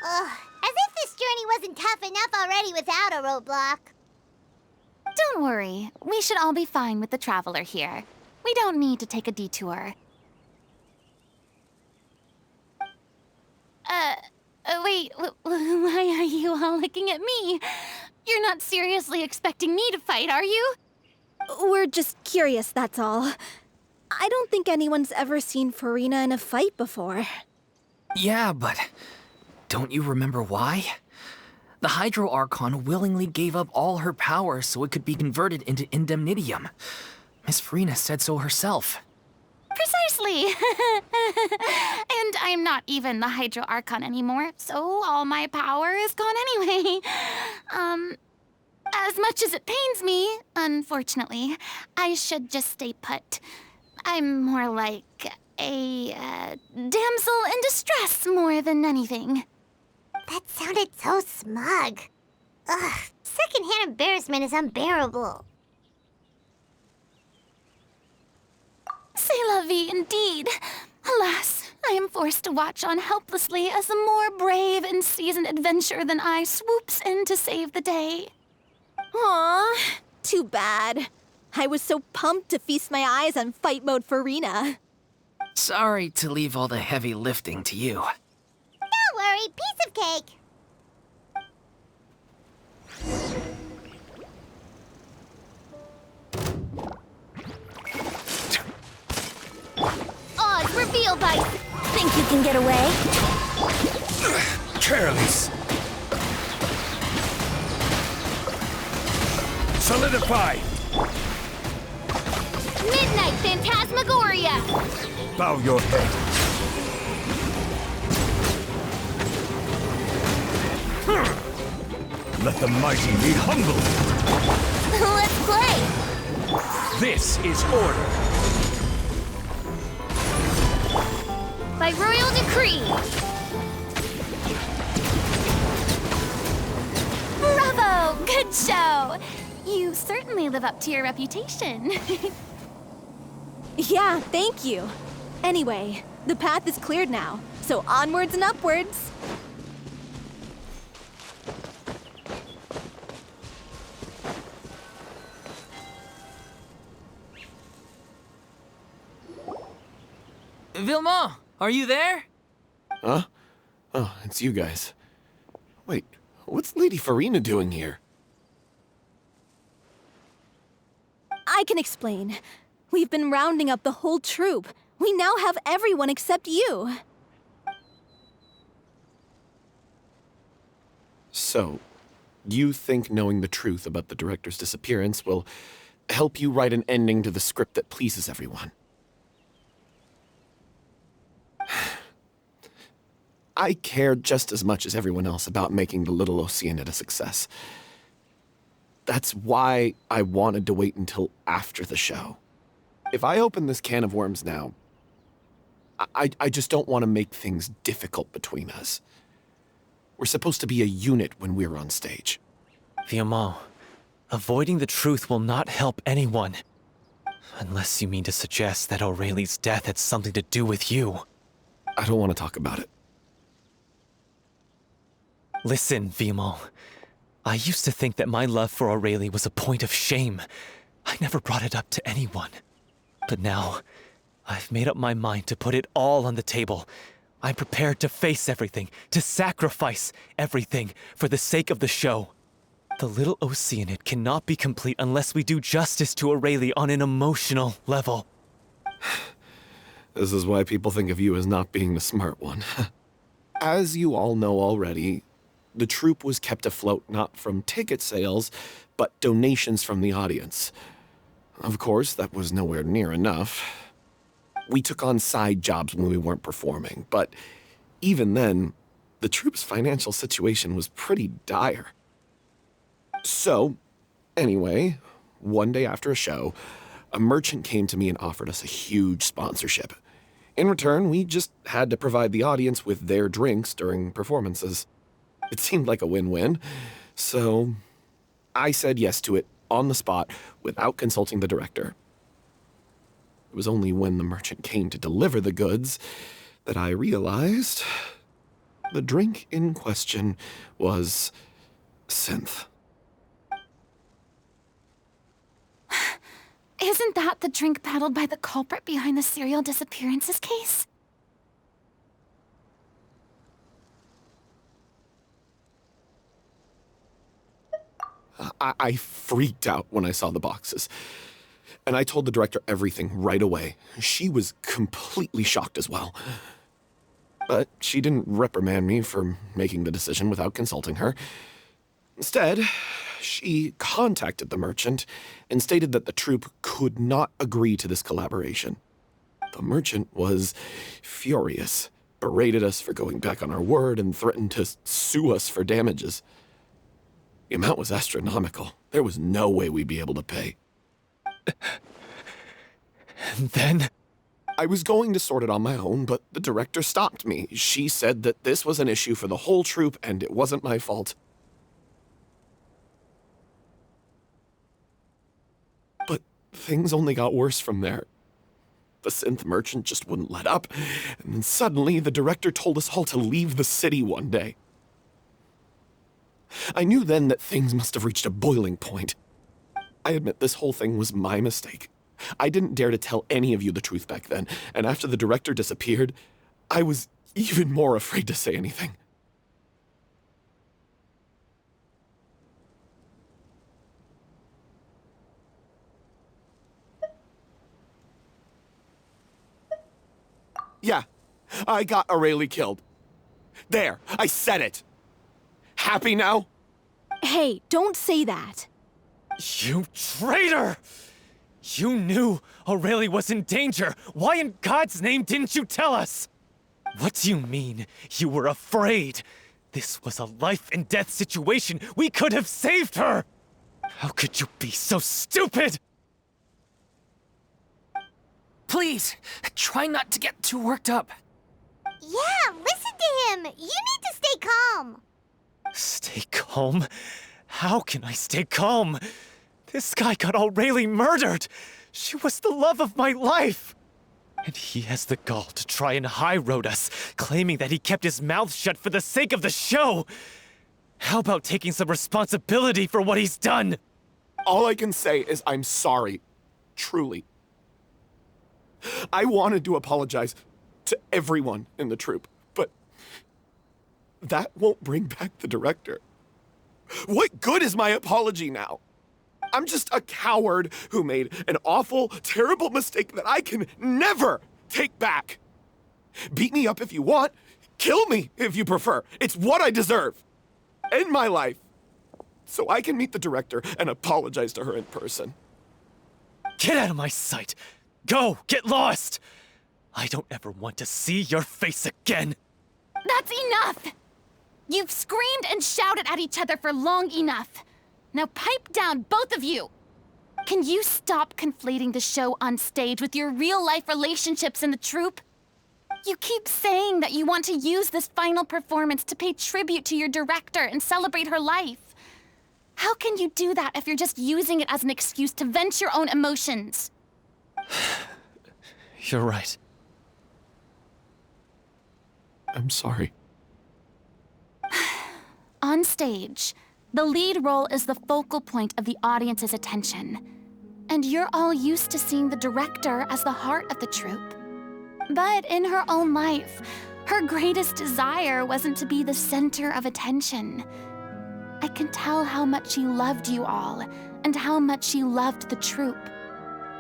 Ugh, as if this journey wasn't tough enough already without a roadblock. Don't worry. We should all be fine with the traveler here. We don't need to take a detour. Wait, why are you all looking at me? You're not seriously expecting me to fight, are you? We're just curious, that's all. I don't think anyone's ever seen Farina in a fight before. Yeah, but don't you remember why? The Hydro Archon willingly gave up all her power so it could be converted into indemnitium. Miss Farina said so herself. Precisely! And I'm not even the Hydro Archon anymore, so all my power is gone anyway. As much as it pains me, unfortunately, I should just stay put. I'm more like a damsel in distress more than anything. That sounded so smug. Ugh, secondhand embarrassment is unbearable. C'est la vie indeed. Alas, I am forced to watch on helplessly as a more brave and seasoned adventurer than I swoops in to save the day. Aw, too bad. I was so pumped to feast my eyes on fight mode Farina. Sorry to leave all the heavy lifting to you. Don't worry, piece of cake. Oz, reveal by... Think you can get away? Careless. Solidify. Midnight Phantasmagoria! Bow your head. Let the mighty be humbled. Let's play! This is order. By royal decree! Bravo! Good show! You certainly live up to your reputation. Yeah, thank you. Anyway, the path is cleared now, so onwards and upwards. Vilmont, are you there? Huh? Oh, it's you guys. Wait, what's Lady Farina doing here? I can explain. We've been rounding up the whole troop. We now have everyone except you. So, you think knowing the truth about the director's disappearance will help you write an ending to the script that pleases everyone? I care just as much as everyone else about making the Little Oceanid a success. That's why I wanted to wait until after the show. If I open this can of worms now, I just don't want to make things difficult between us. We're supposed to be a unit when we're on stage. Vilmont, avoiding the truth will not help anyone. Unless you mean to suggest that Aurelie's death had something to do with you. I don't want to talk about it. Listen, Vilmont. I used to think that my love for Aurelie was a point of shame. I never brought it up to anyone. But now, I've made up my mind to put it all on the table. I'm prepared to face everything, to sacrifice everything for the sake of the show. The Little Oceanid cannot be complete unless we do justice to Aurelie on an emotional level. This is why people think of you as not being the smart one. As you all know already, the troupe was kept afloat not from ticket sales, but donations from the audience. Of course, that was nowhere near enough. We took on side jobs when we weren't performing, but even then, the troupe's financial situation was pretty dire. So, anyway, one day after a show, a merchant came to me and offered us a huge sponsorship. In return, we just had to provide the audience with their drinks during performances. It seemed like a win-win. So I said yes to it on the spot without consulting the director. It was only when the merchant came to deliver the goods that I realized the drink in question was synth. Isn't that the drink peddled by the culprit behind the serial disappearances case? I freaked out when I saw the boxes. And I told the director everything right away. She was completely shocked as well. But she didn't reprimand me for making the decision without consulting her. Instead, she contacted the merchant and stated that the troupe could not agree to this collaboration. The merchant was furious, berated us for going back on our word, and threatened to sue us for damages. The amount was astronomical. There was no way we'd be able to pay. And then? I was going to sort it on my own, but the director stopped me. She said that this was an issue for the whole troupe and it wasn't my fault. But things only got worse from there. The synth merchant just wouldn't let up, and then suddenly the director told us all to leave the city one day. I knew then that things must have reached a boiling point. I admit this whole thing was my mistake. I didn't dare to tell any of you the truth back then, and after the director disappeared, I was even more afraid to say anything. Yeah, I got Aurelie killed. There, I said it. Happy now? Hey, don't say that. You traitor! You knew Aurelie was in danger. Why in God's name didn't you tell us? What do you mean, you were afraid? This was a life and death situation. We could have saved her! How could you be so stupid? Please, try not to get too worked up. Yeah, listen to him. You need to stay calm. Stay calm? How can I stay calm? This guy got Aurelie murdered! She was the love of my life! And he has the gall to try and high-road us, claiming that he kept his mouth shut for the sake of the show! How about taking some responsibility for what he's done? All I can say is I'm sorry. Truly. I wanted to apologize to everyone in the troupe, but that won't bring back the director. What good is my apology now? I'm just a coward who made an awful, terrible mistake that I can never take back. Beat me up if you want. Kill me if you prefer. It's what I deserve. End my life. So I can meet the director and apologize to her in person. Get out of my sight! Go! Get lost! I don't ever want to see your face again! That's enough! You've screamed and shouted at each other for long enough. Now pipe down, both of you! Can you stop conflating the show on stage with your real-life relationships in the troupe? You keep saying that you want to use this final performance to pay tribute to your director and celebrate her life. How can you do that if you're just using it as an excuse to vent your own emotions? You're right. I'm sorry. On stage, the lead role is the focal point of the audience's attention. And you're all used to seeing the director as the heart of the troupe. But in her own life, her greatest desire wasn't to be the center of attention. I can tell how much she loved you all, and how much she loved the troupe.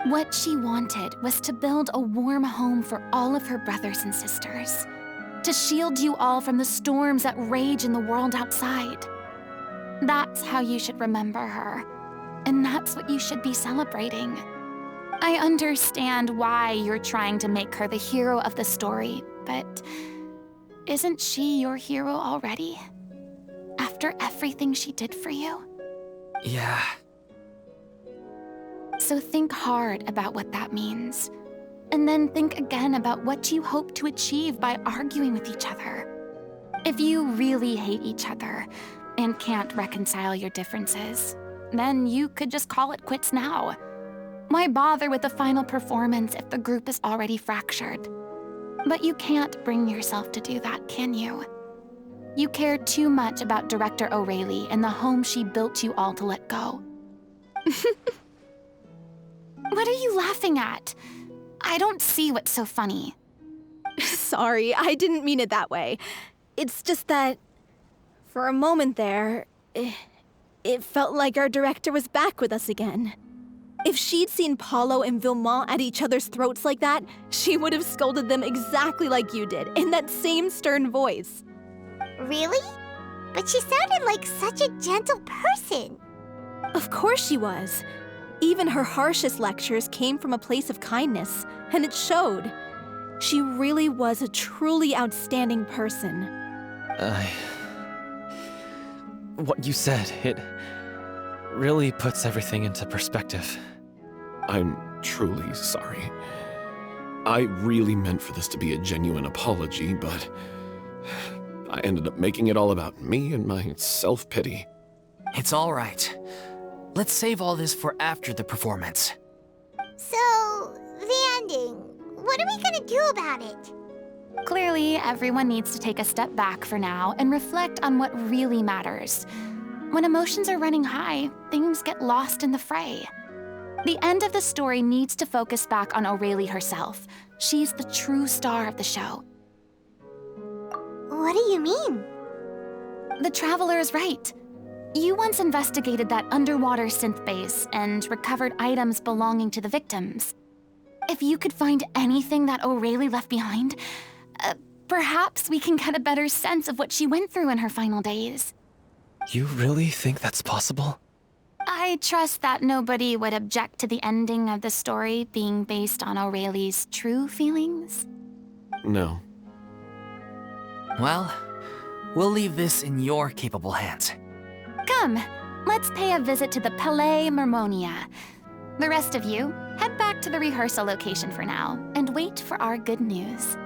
What she wanted was to build a warm home for all of her brothers and sisters. To shield you all from the storms that rage in the world outside. That's how you should remember her. And that's what you should be celebrating. I understand why you're trying to make her the hero of the story, but isn't she your hero already? After everything she did for you? Yeah. So think hard about what that means. And then think again about what you hope to achieve by arguing with each other. If you really hate each other and can't reconcile your differences, then you could just call it quits now. Why bother with the final performance if the group is already fractured? But you can't bring yourself to do that, can you? You care too much about Director O'Reilly and the home she built you all to let go. What are you laughing at? I don't see what's so funny. Sorry, I didn't mean it that way. It's just that, for a moment there, it felt like our director was back with us again. If she'd seen Paulo and Villemont at each other's throats like that, she would have scolded them exactly like you did, in that same stern voice. Really? But she sounded like such a gentle person. Of course she was. Even her harshest lectures came from a place of kindness, and it showed. She really was a truly outstanding person. What you said, it really puts everything into perspective. I'm truly sorry. I really meant for this to be a genuine apology, but I ended up making it all about me and my self-pity. It's all right. Let's save all this for after the performance. So, the ending. What are we gonna do about it? Clearly, everyone needs to take a step back for now and reflect on what really matters. When emotions are running high, things get lost in the fray. The end of the story needs to focus back on O'Reilly herself. She's the true star of the show. What do you mean? The Traveler is right. You once investigated that underwater synth base and recovered items belonging to the victims. If you could find anything that O'Reilly left behind, perhaps we can get a better sense of what she went through in her final days. You really think that's possible? I trust that nobody would object to the ending of the story being based on O'Reilly's true feelings. No. Well, we'll leave this in your capable hands. Come, let's pay a visit to the Palais Mermonia. The rest of you, head back to the rehearsal location for now and wait for our good news.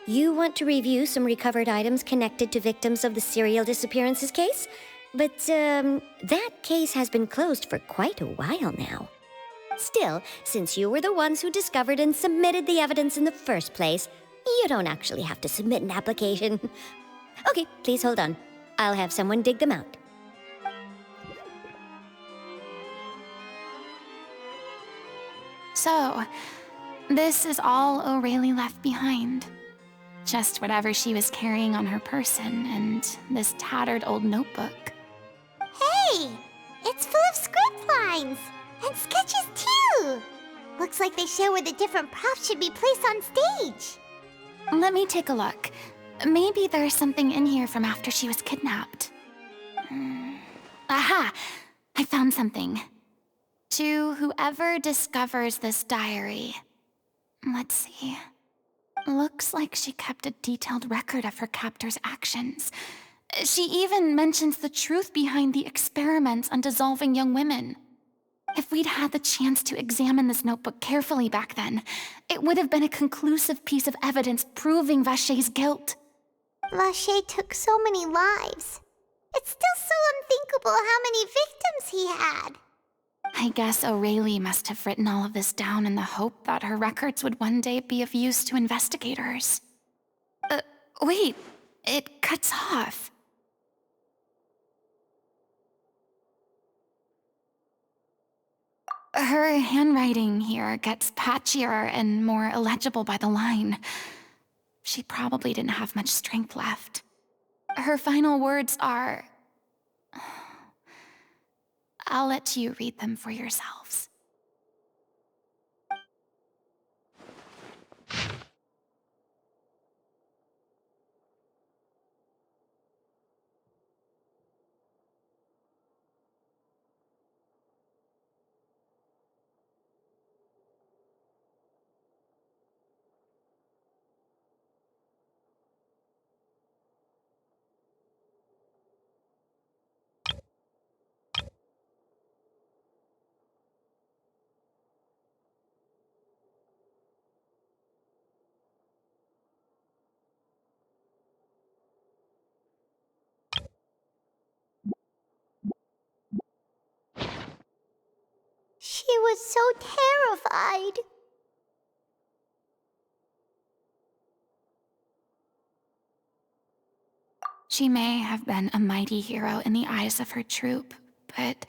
You want to review some recovered items connected to victims of the serial disappearances case? But, that case has been closed for quite a while now. Still, since you were the ones who discovered and submitted the evidence in the first place, you don't actually have to submit an application. Okay, please hold on. I'll have someone dig them out. So, this is all O'Reilly left behind. Just whatever she was carrying on her person and this tattered old notebook. Hey! It's full of script lines! And sketches too! Looks like they show where the different props should be placed on stage. Let me take a look. Maybe there's something in here from after she was kidnapped. Aha! I found something. To whoever discovers this diary. Let's see. Looks like she kept a detailed record of her captor's actions. She even mentions the truth behind the experiments on dissolving young women. If we'd had the chance to examine this notebook carefully back then, it would have been a conclusive piece of evidence proving Vachey's guilt. Vachey took so many lives. It's still so unthinkable how many victims he had. I guess O'Reilly must have written all of this down in the hope that her records would one day be of use to investigators. Wait, it cuts off. Her handwriting here gets patchier and more illegible by the line. She probably didn't have much strength left. Her final words are... I'll let you read them for yourselves. She was so terrified. She may have been a mighty hero in the eyes of her troop, but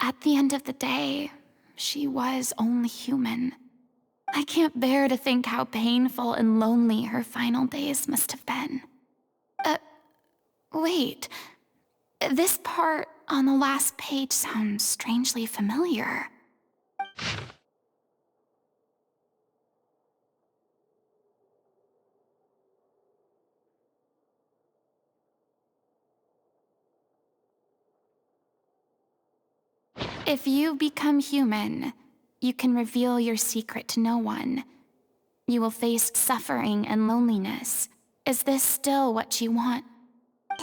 at the end of the day, she was only human. I can't bear to think how painful and lonely her final days must have been. Wait. This part on the last page sounds strangely familiar. If you become human, you can reveal your secret to no one. You will face suffering and loneliness. Is this still what you want?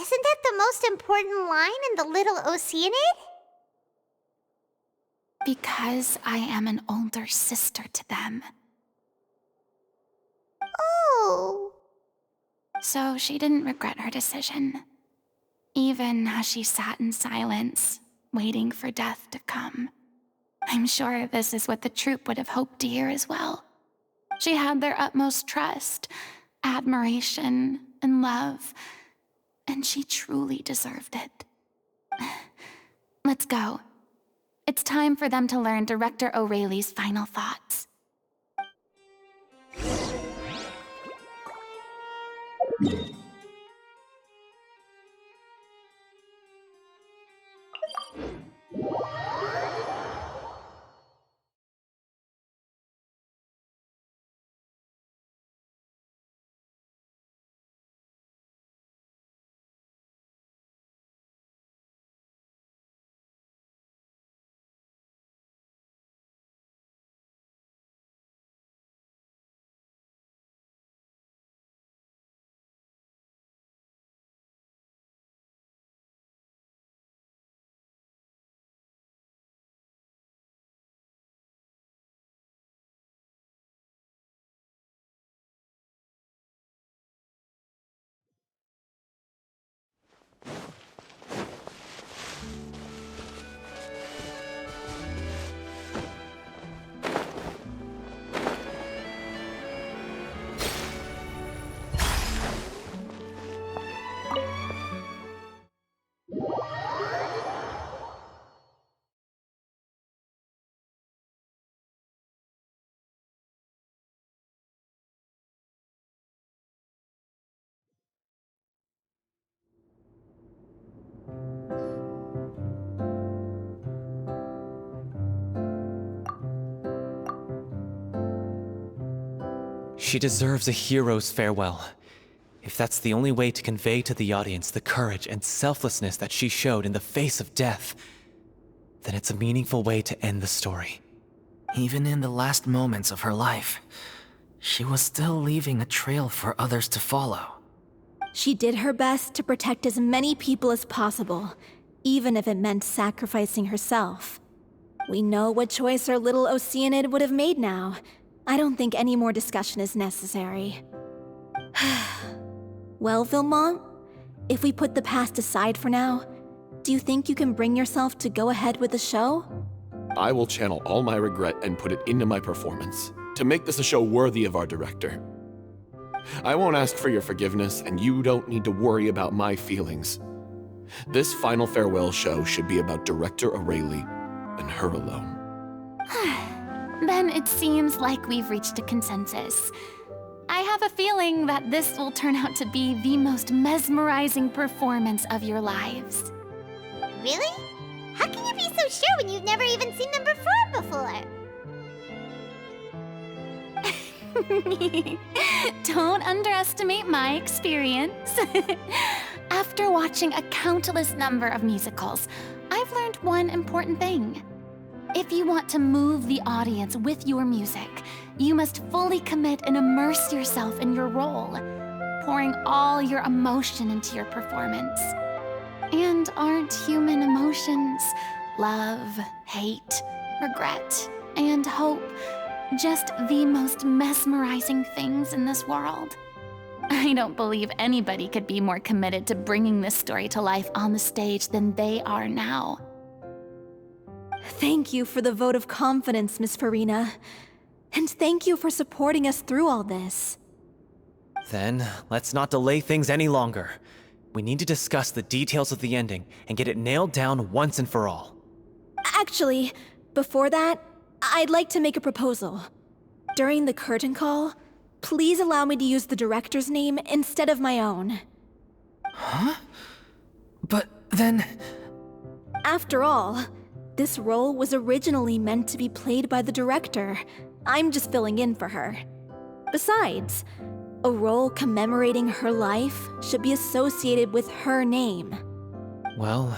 Isn't that the most important line in the Little Oceanid? Because I am an older sister to them. Oh. So she didn't regret her decision, even as she sat in silence, waiting for death to come. I'm sure this is what the troop would have hoped to hear as well. She had their utmost trust, admiration, and love, and she truly deserved it. Let's go. It's time for them to learn Director O'Reilly's final thoughts. She deserves a hero's farewell. If that's the only way to convey to the audience the courage and selflessness that she showed in the face of death, then it's a meaningful way to end the story. Even in the last moments of her life, she was still leaving a trail for others to follow. She did her best to protect as many people as possible, even if it meant sacrificing herself. We know what choice our little Oceanid would have made now. I don't think any more discussion is necessary. Well, Vilmont, if we put the past aside for now, do you think you can bring yourself to go ahead with the show? I will channel all my regret and put it into my performance, to make this a show worthy of our director. I won't ask for your forgiveness, and you don't need to worry about my feelings. This final farewell show should be about Director Aurelie and her alone. Then it seems like we've reached a consensus. I have a feeling that this will turn out to be the most mesmerizing performance of your lives. Really? How can you be so sure when you've never even seen them perform before? Don't underestimate my experience. After watching a countless number of musicals, I've learned one important thing. If you want to move the audience with your music, you must fully commit and immerse yourself in your role, pouring all your emotion into your performance. And aren't human emotions, love, hate, regret, and hope, just the most mesmerizing things in this world? I don't believe anybody could be more committed to bringing this story to life on the stage than they are now. Thank you for the vote of confidence, Miss Farina. And thank you for supporting us through all this. Then, let's not delay things any longer. We need to discuss the details of the ending and get it nailed down once and for all. Actually, before that, I'd like to make a proposal. During the curtain call, please allow me to use the director's name instead of my own. Huh? But then... After all, this role was originally meant to be played by the director. I'm just filling in for her. Besides, a role commemorating her life should be associated with her name. Well,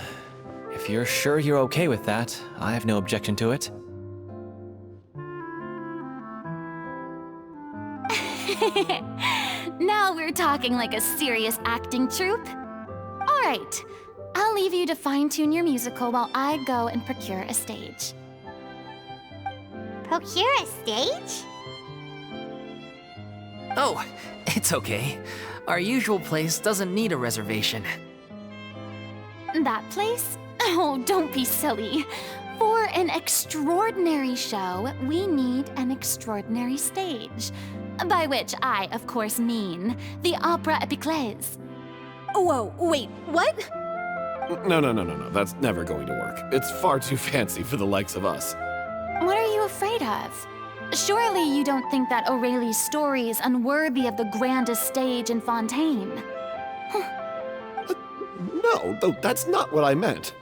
if you're sure you're okay with that, I have no objection to it. Now we're talking like a serious acting troupe. All right, I'll leave you to fine-tune your musical while I go and procure a stage. Procure a stage? Oh, it's okay. Our usual place doesn't need a reservation. That place? Oh, don't be silly. For an extraordinary show, we need an extraordinary stage. By which I, of course, mean the Opera Epiclese. Whoa, wait, what? No. That's never going to work. It's far too fancy for the likes of us. What are you afraid of? Surely you don't think that Aurelie's story is unworthy of the grandest stage in Fontaine. No, that's not what I meant.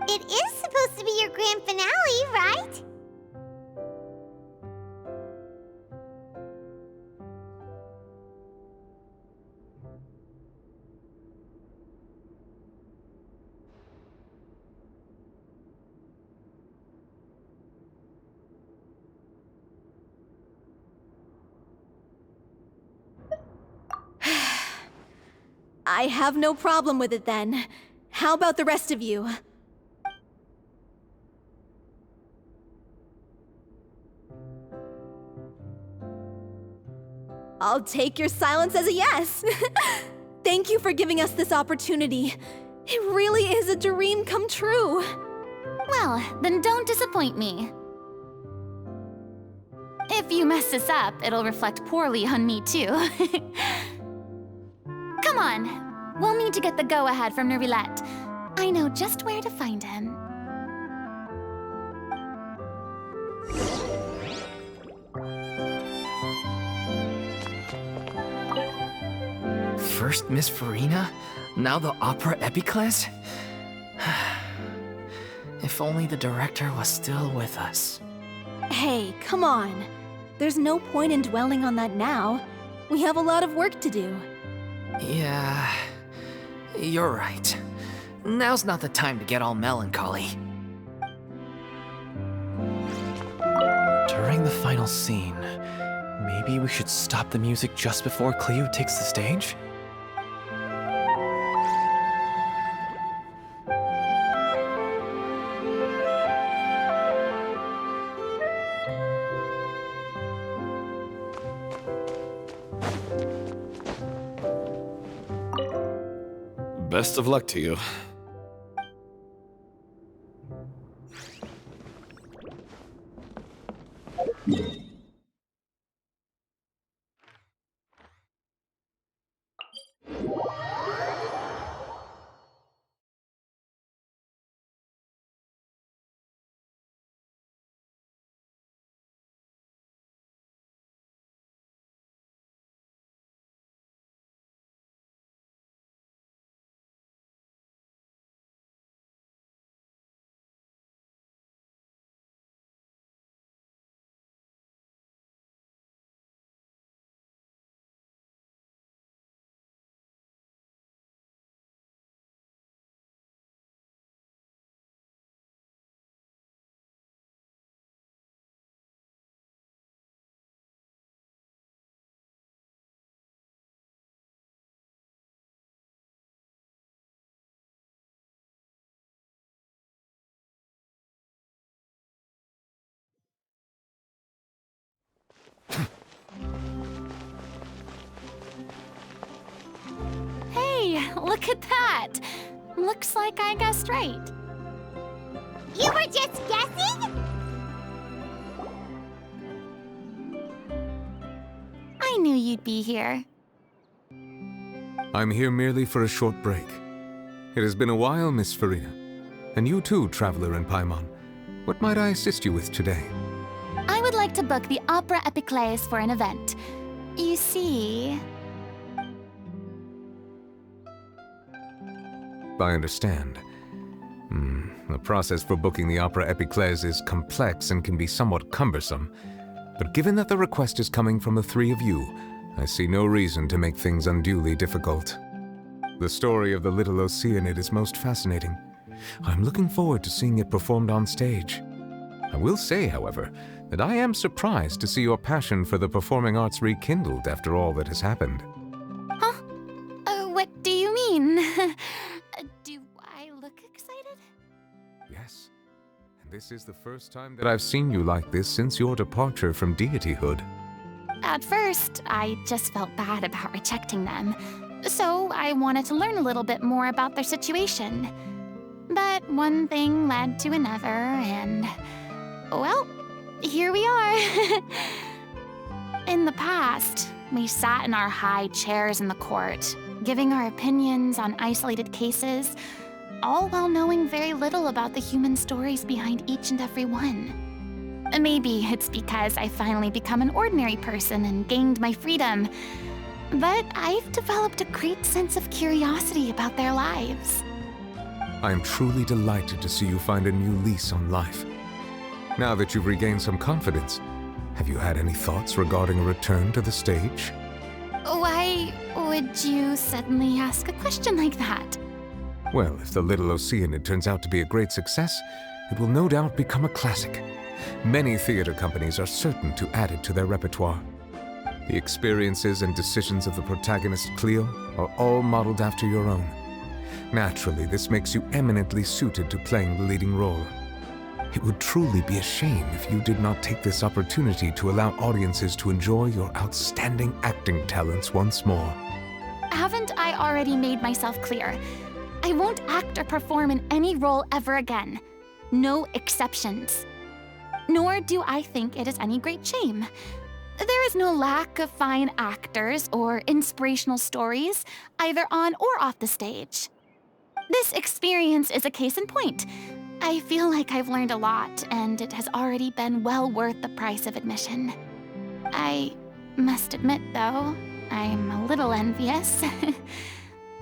It is supposed to be your grand finale, right? I have no problem with it then. How about the rest of you? I'll take your silence as a yes. Thank you for giving us this opportunity. It really is a dream come true. Well, then don't disappoint me. If you mess this up, it'll reflect poorly on me too. Come on, we'll need to get the go-ahead from Nerilette. I know just where to find him. First Miss Farina, now the Opera Epiclese? If only the director was still with us. Hey, come on. There's no point in dwelling on that now. We have a lot of work to do. Yeah, you're right. Now's not the time to get all melancholy. During the final scene, Maybe we should stop the music just before Cleo takes the stage? Best of luck to you. Hey, look at that! Looks like I guessed right. You were just guessing? I knew you'd be here. I'm here merely for a short break. It has been a while, Miss Farina. And you too, traveler in Paimon. What might I assist you with today? I would like to book the Opera Epiclese for an event. You see... I understand. The process for booking the Opera Epiclese is complex and can be somewhat cumbersome. But given that the request is coming from the three of you, I see no reason to make things unduly difficult. The story of the little Oceanid is most fascinating. I'm looking forward to seeing it performed on stage. I will say, however, that I am surprised to see your passion for the performing arts rekindled after all that has happened. Huh? What do you mean? Do I look excited? Yes. And this is the first time that I've seen you like this since your departure from deityhood. At first, I just felt bad about rejecting them. So I wanted to learn a little bit more about their situation. But one thing led to another, and... well, here we are. In the past, we sat in our high chairs in the court, giving our opinions on isolated cases, all while knowing very little about the human stories behind each and every one. Maybe it's because I finally become an ordinary person and gained my freedom, but I've developed a great sense of curiosity about their lives. I am truly delighted to see you find a new lease on life. Now that you've regained some confidence, have you had any thoughts regarding a return to the stage? Why would you suddenly ask a question like that? Well, if the Little Oceanid turns out to be a great success, it will no doubt become a classic. Many theater companies are certain to add it to their repertoire. The experiences and decisions of the protagonist Cleo are all modeled after your own. Naturally, this makes you eminently suited to playing the leading role. It would truly be a shame if you did not take this opportunity to allow audiences to enjoy your outstanding acting talents once more. Haven't I already made myself clear? I won't act or perform in any role ever again. No exceptions. Nor do I think it is any great shame. There is no lack of fine actors or inspirational stories, either on or off the stage. This experience is a case in point. I feel like I've learned a lot, and it has already been well worth the price of admission. I must admit, though, I'm a little envious.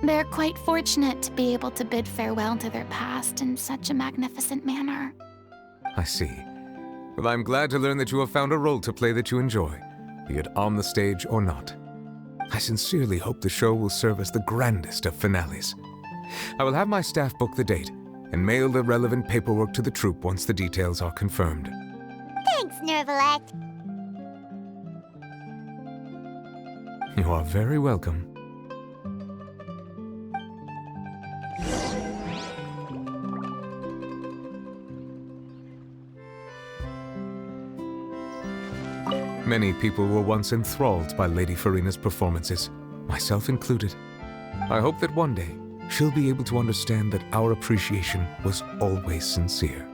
They're quite fortunate to be able to bid farewell to their past in such a magnificent manner. I see. Well, I'm glad to learn that you have found a role to play that you enjoy, be it on the stage or not. I sincerely hope the show will serve as the grandest of finales. I will have my staff book the date and mail the relevant paperwork to the troupe once the details are confirmed. Thanks, Nervalette. You are very welcome. Many people were once enthralled by Lady Farina's performances, myself included. I hope that one day she'll be able to understand that our appreciation was always sincere.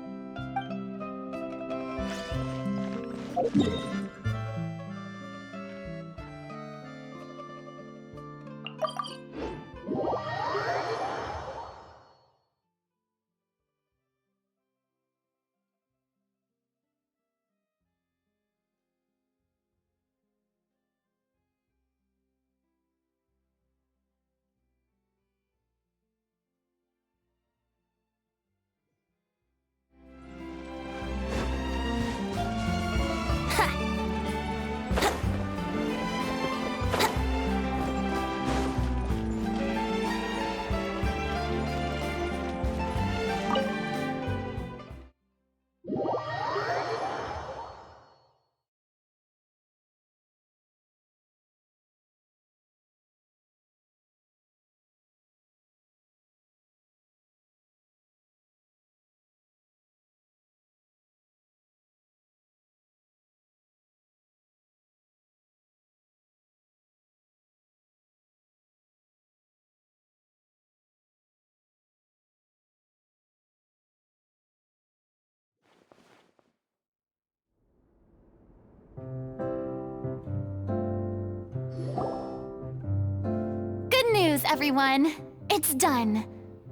Good news, everyone. It's done.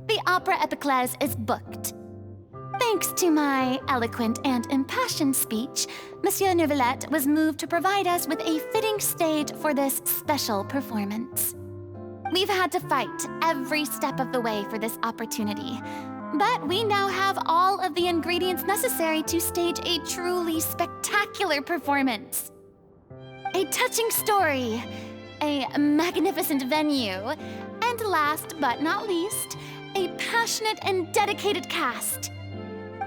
The Opera Epiclese is booked. Thanks to my eloquent and impassioned speech, Monsieur Neuvillette was moved to provide us with a fitting stage for this special performance. We've had to fight every step of the way for this opportunity, but we now have all of the ingredients necessary to stage a truly spectacular performance. A touching story, a magnificent venue, and last but not least, a passionate and dedicated cast.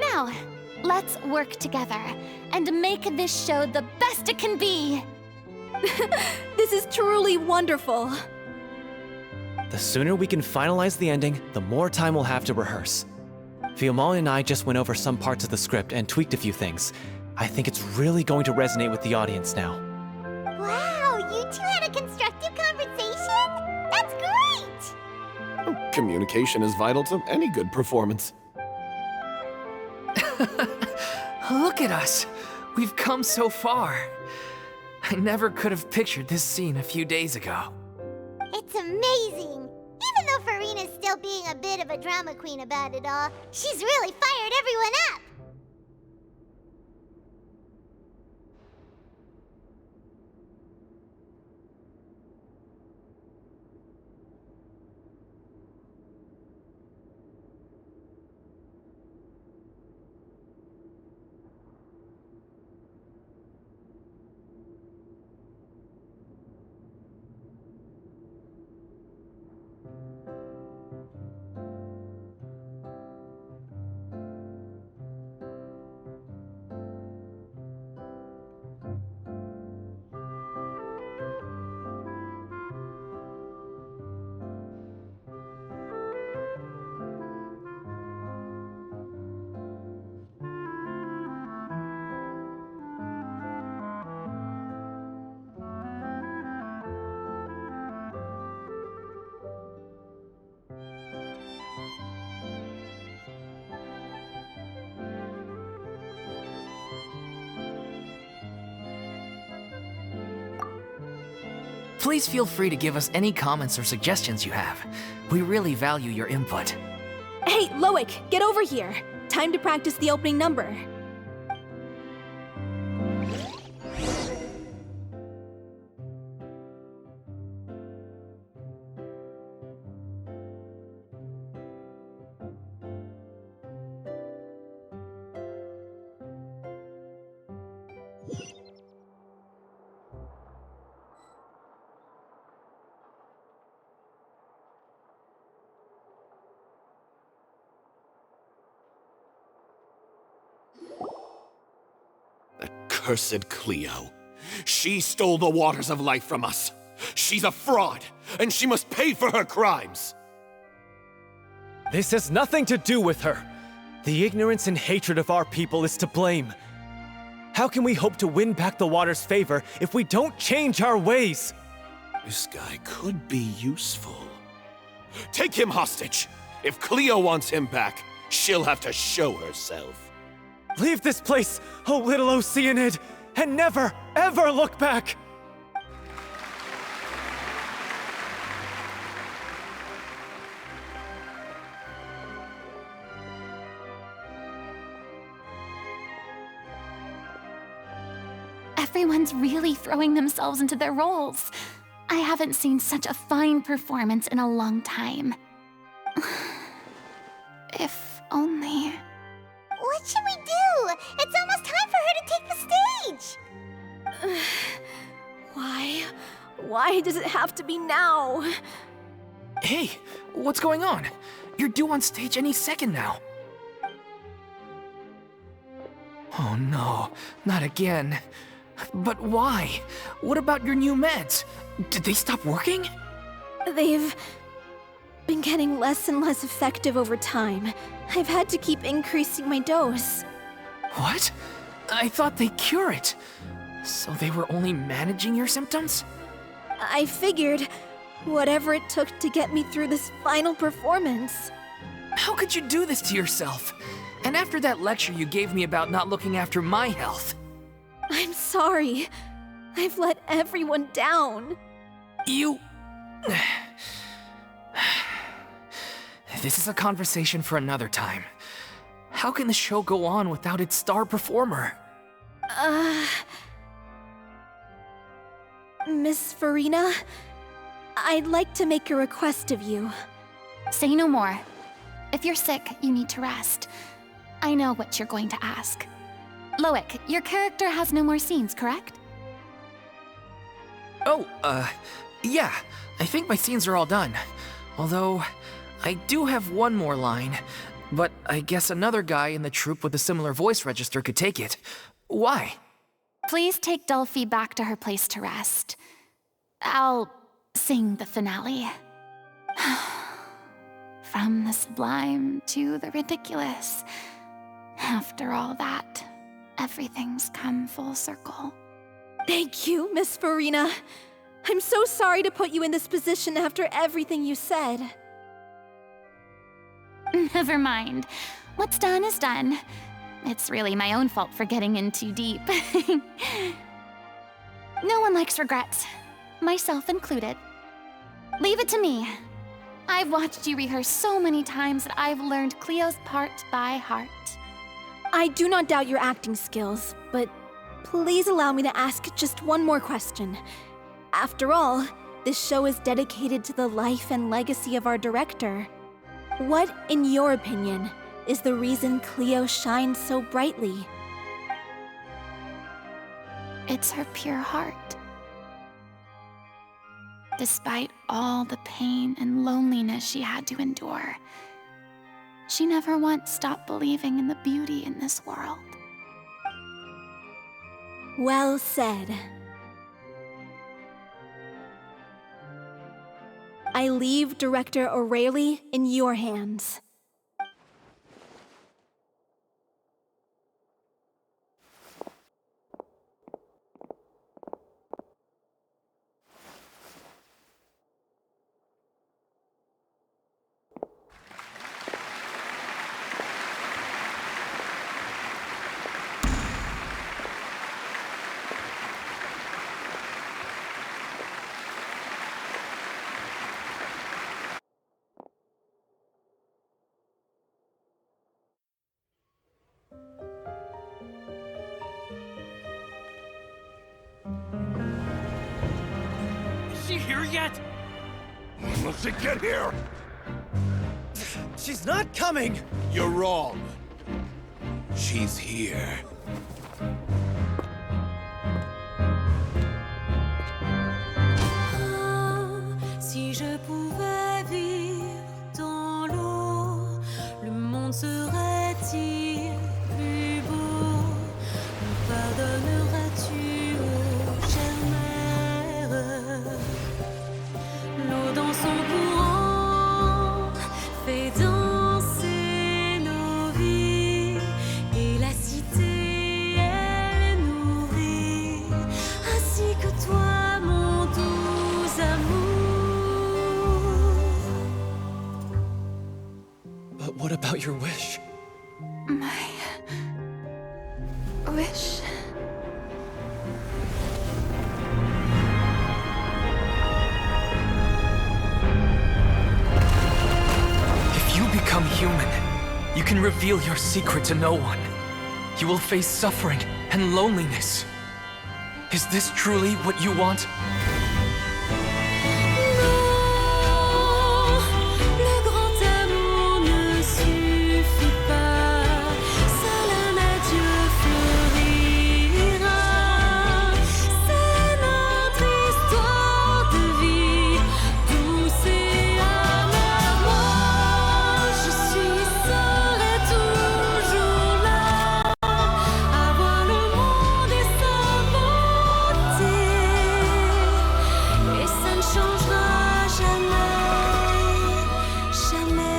Now, let's work together and make this show the best it can be. This is truly wonderful. The sooner we can finalize the ending, the more time we'll have to rehearse. Fiamma and I just went over some parts of the script and tweaked a few things. I think it's really going to resonate with the audience now. Wow, you two had a constructive conversation? That's great! Communication is vital to any good performance. Look at us! We've come so far. I never could have pictured this scene a few days ago. It's amazing! Even though Farina's still being a bit of a drama queen about it all, she's really fired everyone up! Please feel free to give us any comments or suggestions you have. We really value your input. Hey, Loic, get over here. Time to practice the opening number. Cursed Cleo. She stole the waters of life from us. She's a fraud, and she must pay for her crimes! This has nothing to do with her. The ignorance and hatred of our people is to blame. How can we hope to win back the water's favor if we don't change our ways? This guy could be useful. Take him hostage! If Cleo wants him back, she'll have to show herself. Leave this place, O little Oceanid, and never, ever look back! Everyone's really throwing themselves into their roles. I haven't seen such a fine performance in a long time. If only... What should we do? It's almost time for her to take the stage! Why? Why does it have to be now? Hey, what's going on? You're due on stage any second now. Oh no, not again. But why? What about your new meds? Did they stop working? They've been getting less and less effective over time. I've had to keep increasing my dose. What? I thought they cure it. So they were only managing your symptoms? I figured whatever it took to get me through this final performance. How could you do this to yourself? And after that lecture you gave me about not looking after my health. I'm sorry. I've let everyone down. You... This is a conversation for another time. How can the show go on without its star performer? Miss Farina, I'd like to make a request of you. Say no more. If you're sick, you need to rest. I know what you're going to ask. Loic, your character has no more scenes, correct? Oh, yeah. I think my scenes are all done. Although, I do have one more line. But I guess another guy in the troupe with a similar voice register could take it. Why? Please take Delphi back to her place to rest. I'll sing the finale. From the sublime to the ridiculous. After all that, everything's come full circle. Thank you, Miss Farina. I'm so sorry to put you in this position after everything you said. Never mind. What's done is done. It's really my own fault for getting in too deep. No one likes regrets, myself included. Leave it to me. I've watched you rehearse so many times that I've learned Cleo's part by heart. I do not doubt your acting skills, but please allow me to ask just one more question. After all, this show is dedicated to the life and legacy of our director. What, in your opinion, is the reason Cleo shines so brightly? It's her pure heart. Despite all the pain and loneliness she had to endure, she never once stopped believing in the beauty in this world. Well said. I leave Director O'Reilly in your hands. Is she here yet? Let's get here! She's not coming! You're wrong. She's here. Si je pouvais vivre dans l'eau, le monde serait-il plus beau? Me pardonneras-tu, ô chère mère? What about your wish? My wish. If you become human, you can reveal your secret to no one. You will face suffering and loneliness. Is this truly what you want? Le grand amour ne suffit pas, seul un adieu fleurira. C'est notre histoire de vie, douce et amère. Moi, je serai toujours là, à voir le monde et sa beauté, et ça ne changera jamais, jamais.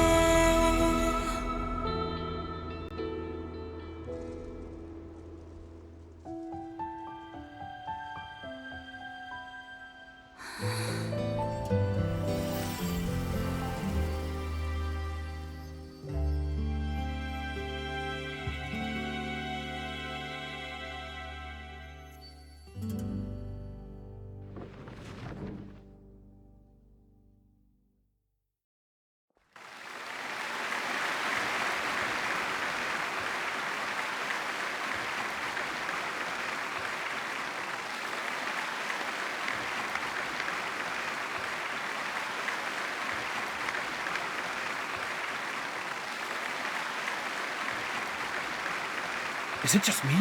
Is it just me?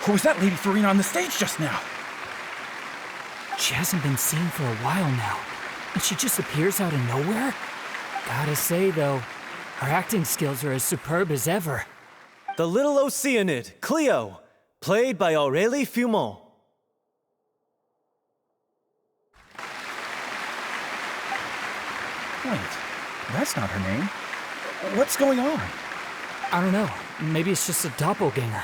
Or was that Lady Farina on the stage just now? She hasn't been seen for a while now, and she just appears out of nowhere? Gotta say, though, her acting skills are as superb as ever. The little Oceanid, Cleo, played by Aurélie Fumont. Wait, that's not her name. What's going on? I don't know. Maybe it's just a doppelganger.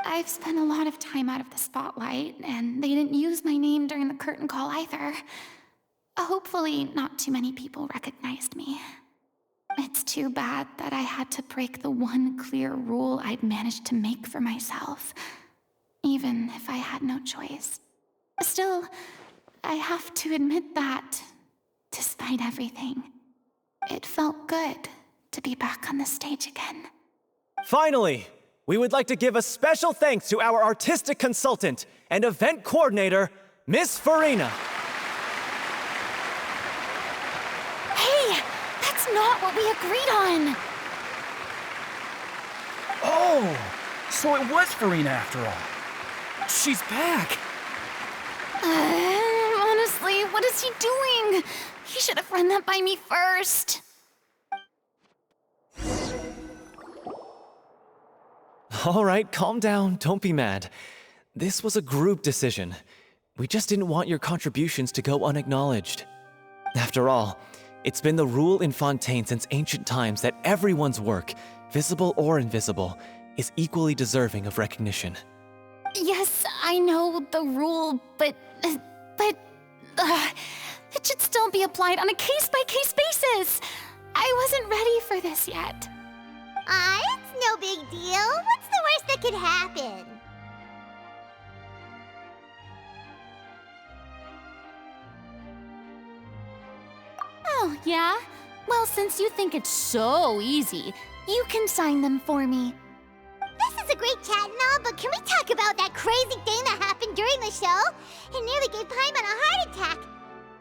I've spent a lot of time out of the spotlight, and they didn't use my name during the curtain call either. Hopefully, not too many people recognized me. It's too bad that I had to break the one clear rule I'd managed to make for myself, even if I had no choice. Still, I have to admit that, despite everything, it felt good to be back on the stage again. Finally, we would like to give a special thanks to our artistic consultant and event coordinator, Miss Farina. Hey, that's not what we agreed on! Oh, so it was Farina after all. She's back. Honestly, what is he doing? He should have run that by me first. All right, calm down, don't be mad. This was a group decision. We just didn't want your contributions to go unacknowledged. After all, it's been the rule in Fontaine since ancient times that everyone's work, visible or invisible, is equally deserving of recognition. Yes, I know the rule, but it should still be applied on a case-by-case basis. I wasn't ready for this yet. It's no big deal. What's the worst that could happen? Oh, yeah? Well, since you think it's so easy, you can sign them for me. This is a great chat and all, but can we talk about that crazy thing that happened during the show? It nearly gave Paimon a heart attack.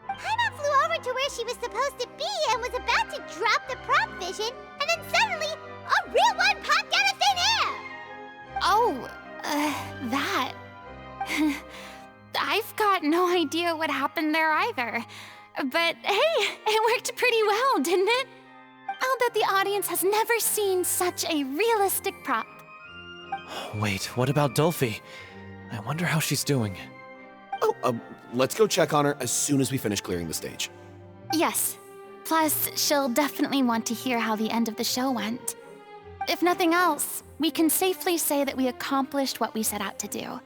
Paimon flew over to where she was supposed to be and was about to drop the prop vision, and then suddenly, a real one popped out of thin air! Oh, that. I've got no idea what happened there either. But hey, it worked pretty well, didn't it? I'll bet the audience has never seen such a realistic prop. Wait, what about Dolphy? I wonder how she's doing. Oh, let's go check on her as soon as we finish clearing the stage. Yes. Plus, she'll definitely want to hear how the end of the show went. If nothing else, we can safely say that we accomplished what we set out to do.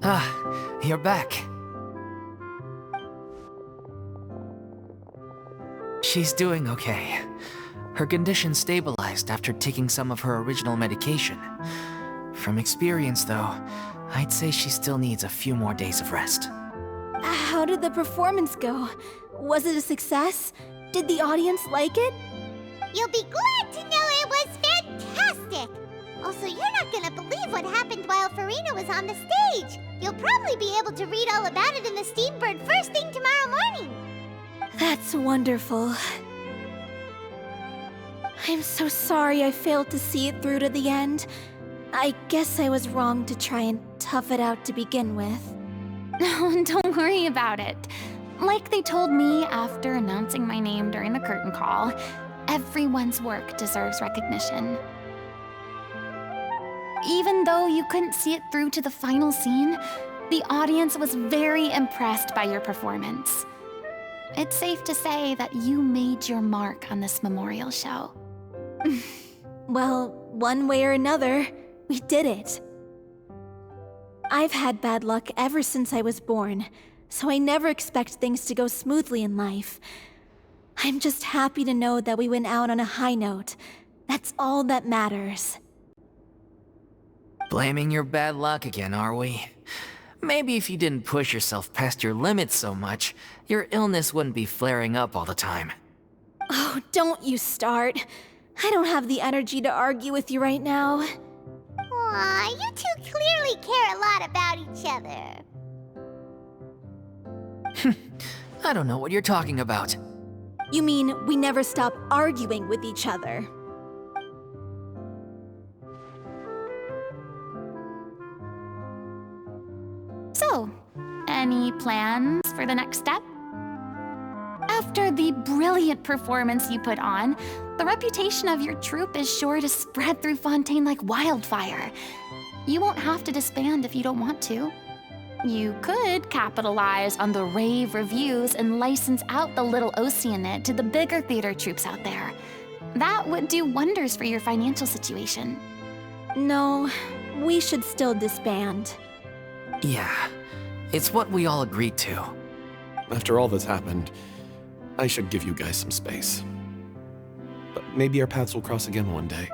Ah, you're back. She's doing okay. Her condition stabilized after taking some of her original medication. From experience, though, I'd say she still needs a few more days of rest. How did the performance go? Was it a success? Did the audience like it? You'll be glad to know it was fantastic! Also, you're not gonna believe what happened while Farina was on the stage. You'll probably be able to read all about it in the Steambird first thing tomorrow morning. That's wonderful. I'm so sorry I failed to see it through to the end. I guess I was wrong to try and tough it out to begin with. No, don't worry about it. Like they told me after announcing my name during the curtain call, everyone's work deserves recognition. Even though you couldn't see it through to the final scene, the audience was very impressed by your performance. It's safe to say that you made your mark on this memorial show. Well, one way or another, we did it. I've had bad luck ever since I was born, so I never expect things to go smoothly in life. I'm just happy to know that we went out on a high note. That's all that matters. Blaming your bad luck again, are we? Maybe if you didn't push yourself past your limits so much, your illness wouldn't be flaring up all the time. Oh, don't you start. I don't have the energy to argue with you right now. Aw, you two clearly care a lot about each other. I don't know what you're talking about. You mean we never stop arguing with each other? So, any plans for the next step? After the brilliant performance you put on, the reputation of your troupe is sure to spread through Fontaine like wildfire. You won't have to disband if you don't want to. You could capitalize on the rave reviews and license out the Little Oceanid to the bigger theater troupes out there. That would do wonders for your financial situation. No, we should still disband. Yeah, it's what we all agreed to. After all that's happened, I should give you guys some space. But maybe our paths will cross again one day.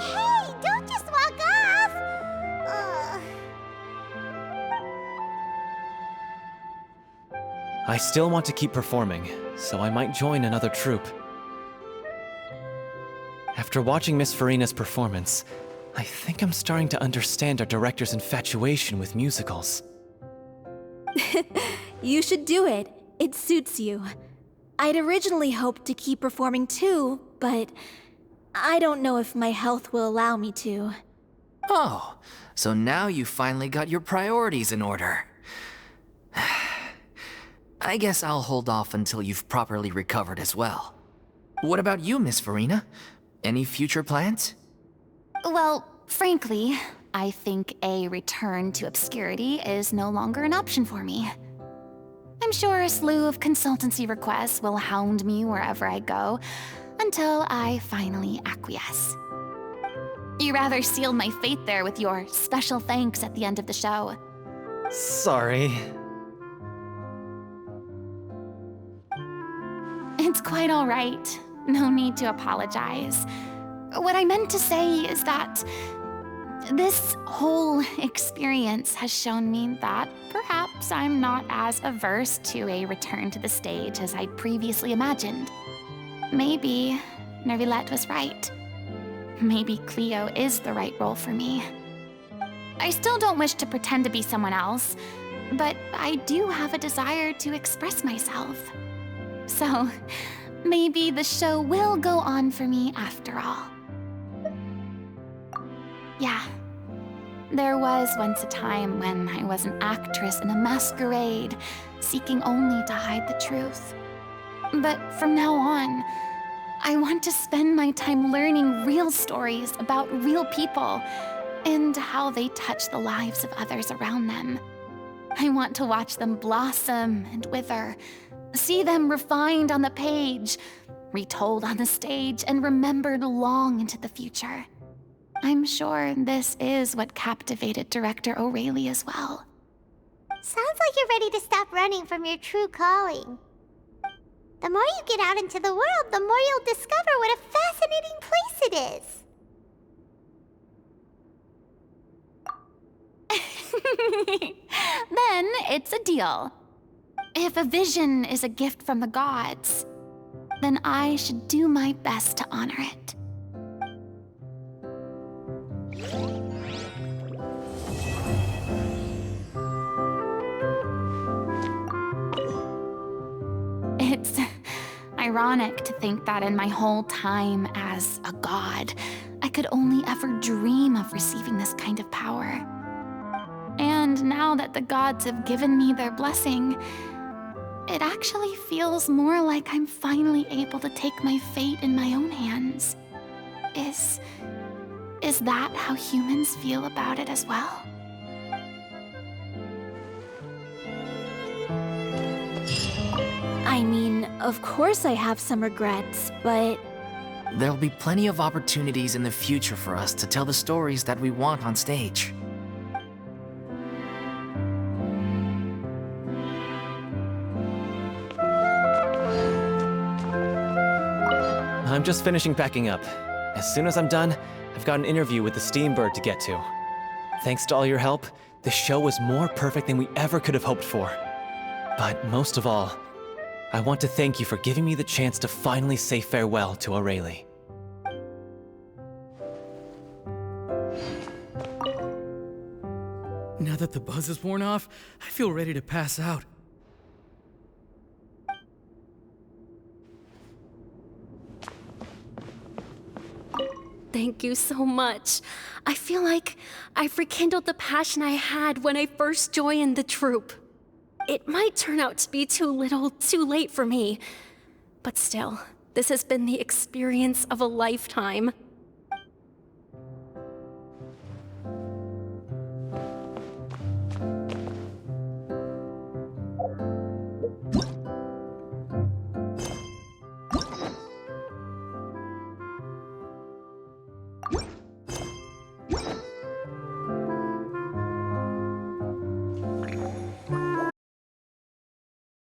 Hey, don't just walk off! I still want to keep performing, so I might join another troupe. After watching Miss Farina's performance, I think I'm starting to understand our director's infatuation with musicals. You should do it. It suits you. I'd originally hoped to keep performing too, but I don't know if my health will allow me to. Oh, so now you finally got your priorities in order. I guess I'll hold off until you've properly recovered as well. What about you, Miss Farina? Any future plans? Well, frankly, I think a return to obscurity is no longer an option for me. I'm sure a slew of consultancy requests will hound me wherever I go, until I finally acquiesce. You rather sealed my fate there with your special thanks at the end of the show. Sorry. It's quite all right. No need to apologize. What I meant to say is that this whole experience has shown me that perhaps I'm not as averse to a return to the stage as I'd previously imagined. Maybe Nervilette was right. Maybe Cleo is the right role for me. I still don't wish to pretend to be someone else, but I do have a desire to express myself. So, maybe the show will go on for me after all. Yeah. There was once a time when I was an actress in a masquerade, seeking only to hide the truth. But from now on, I want to spend my time learning real stories about real people and how they touch the lives of others around them. I want to watch them blossom and wither, see them refined on the page, retold on the stage, and remembered long into the future. I'm sure this is what captivated Director O'Reilly as well. Sounds like you're ready to stop running from your true calling. The more you get out into the world, the more you'll discover what a fascinating place it is. Then it's a deal. If a vision is a gift from the gods, then I should do my best to honor it. It's ironic to think that in my whole time as a god, I could only ever dream of receiving this kind of power. And now that the gods have given me their blessing, it actually feels more like I'm finally able to take my fate in my own hands. Is that how humans feel about it as well? I mean, of course I have some regrets, but There'll be plenty of opportunities in the future for us to tell the stories that we want on stage. I'm just finishing packing up. As soon as I'm done, I've got an interview with the Steambird to get to. Thanks to all your help, the show was more perfect than we ever could have hoped for. But most of all, I want to thank you for giving me the chance to finally say farewell to O'Reilly. Now that the buzz is worn off, I feel ready to pass out. Thank you so much. I feel like I've rekindled the passion I had when I first joined the troupe. It might turn out to be too little, too late for me. But still, this has been the experience of a lifetime.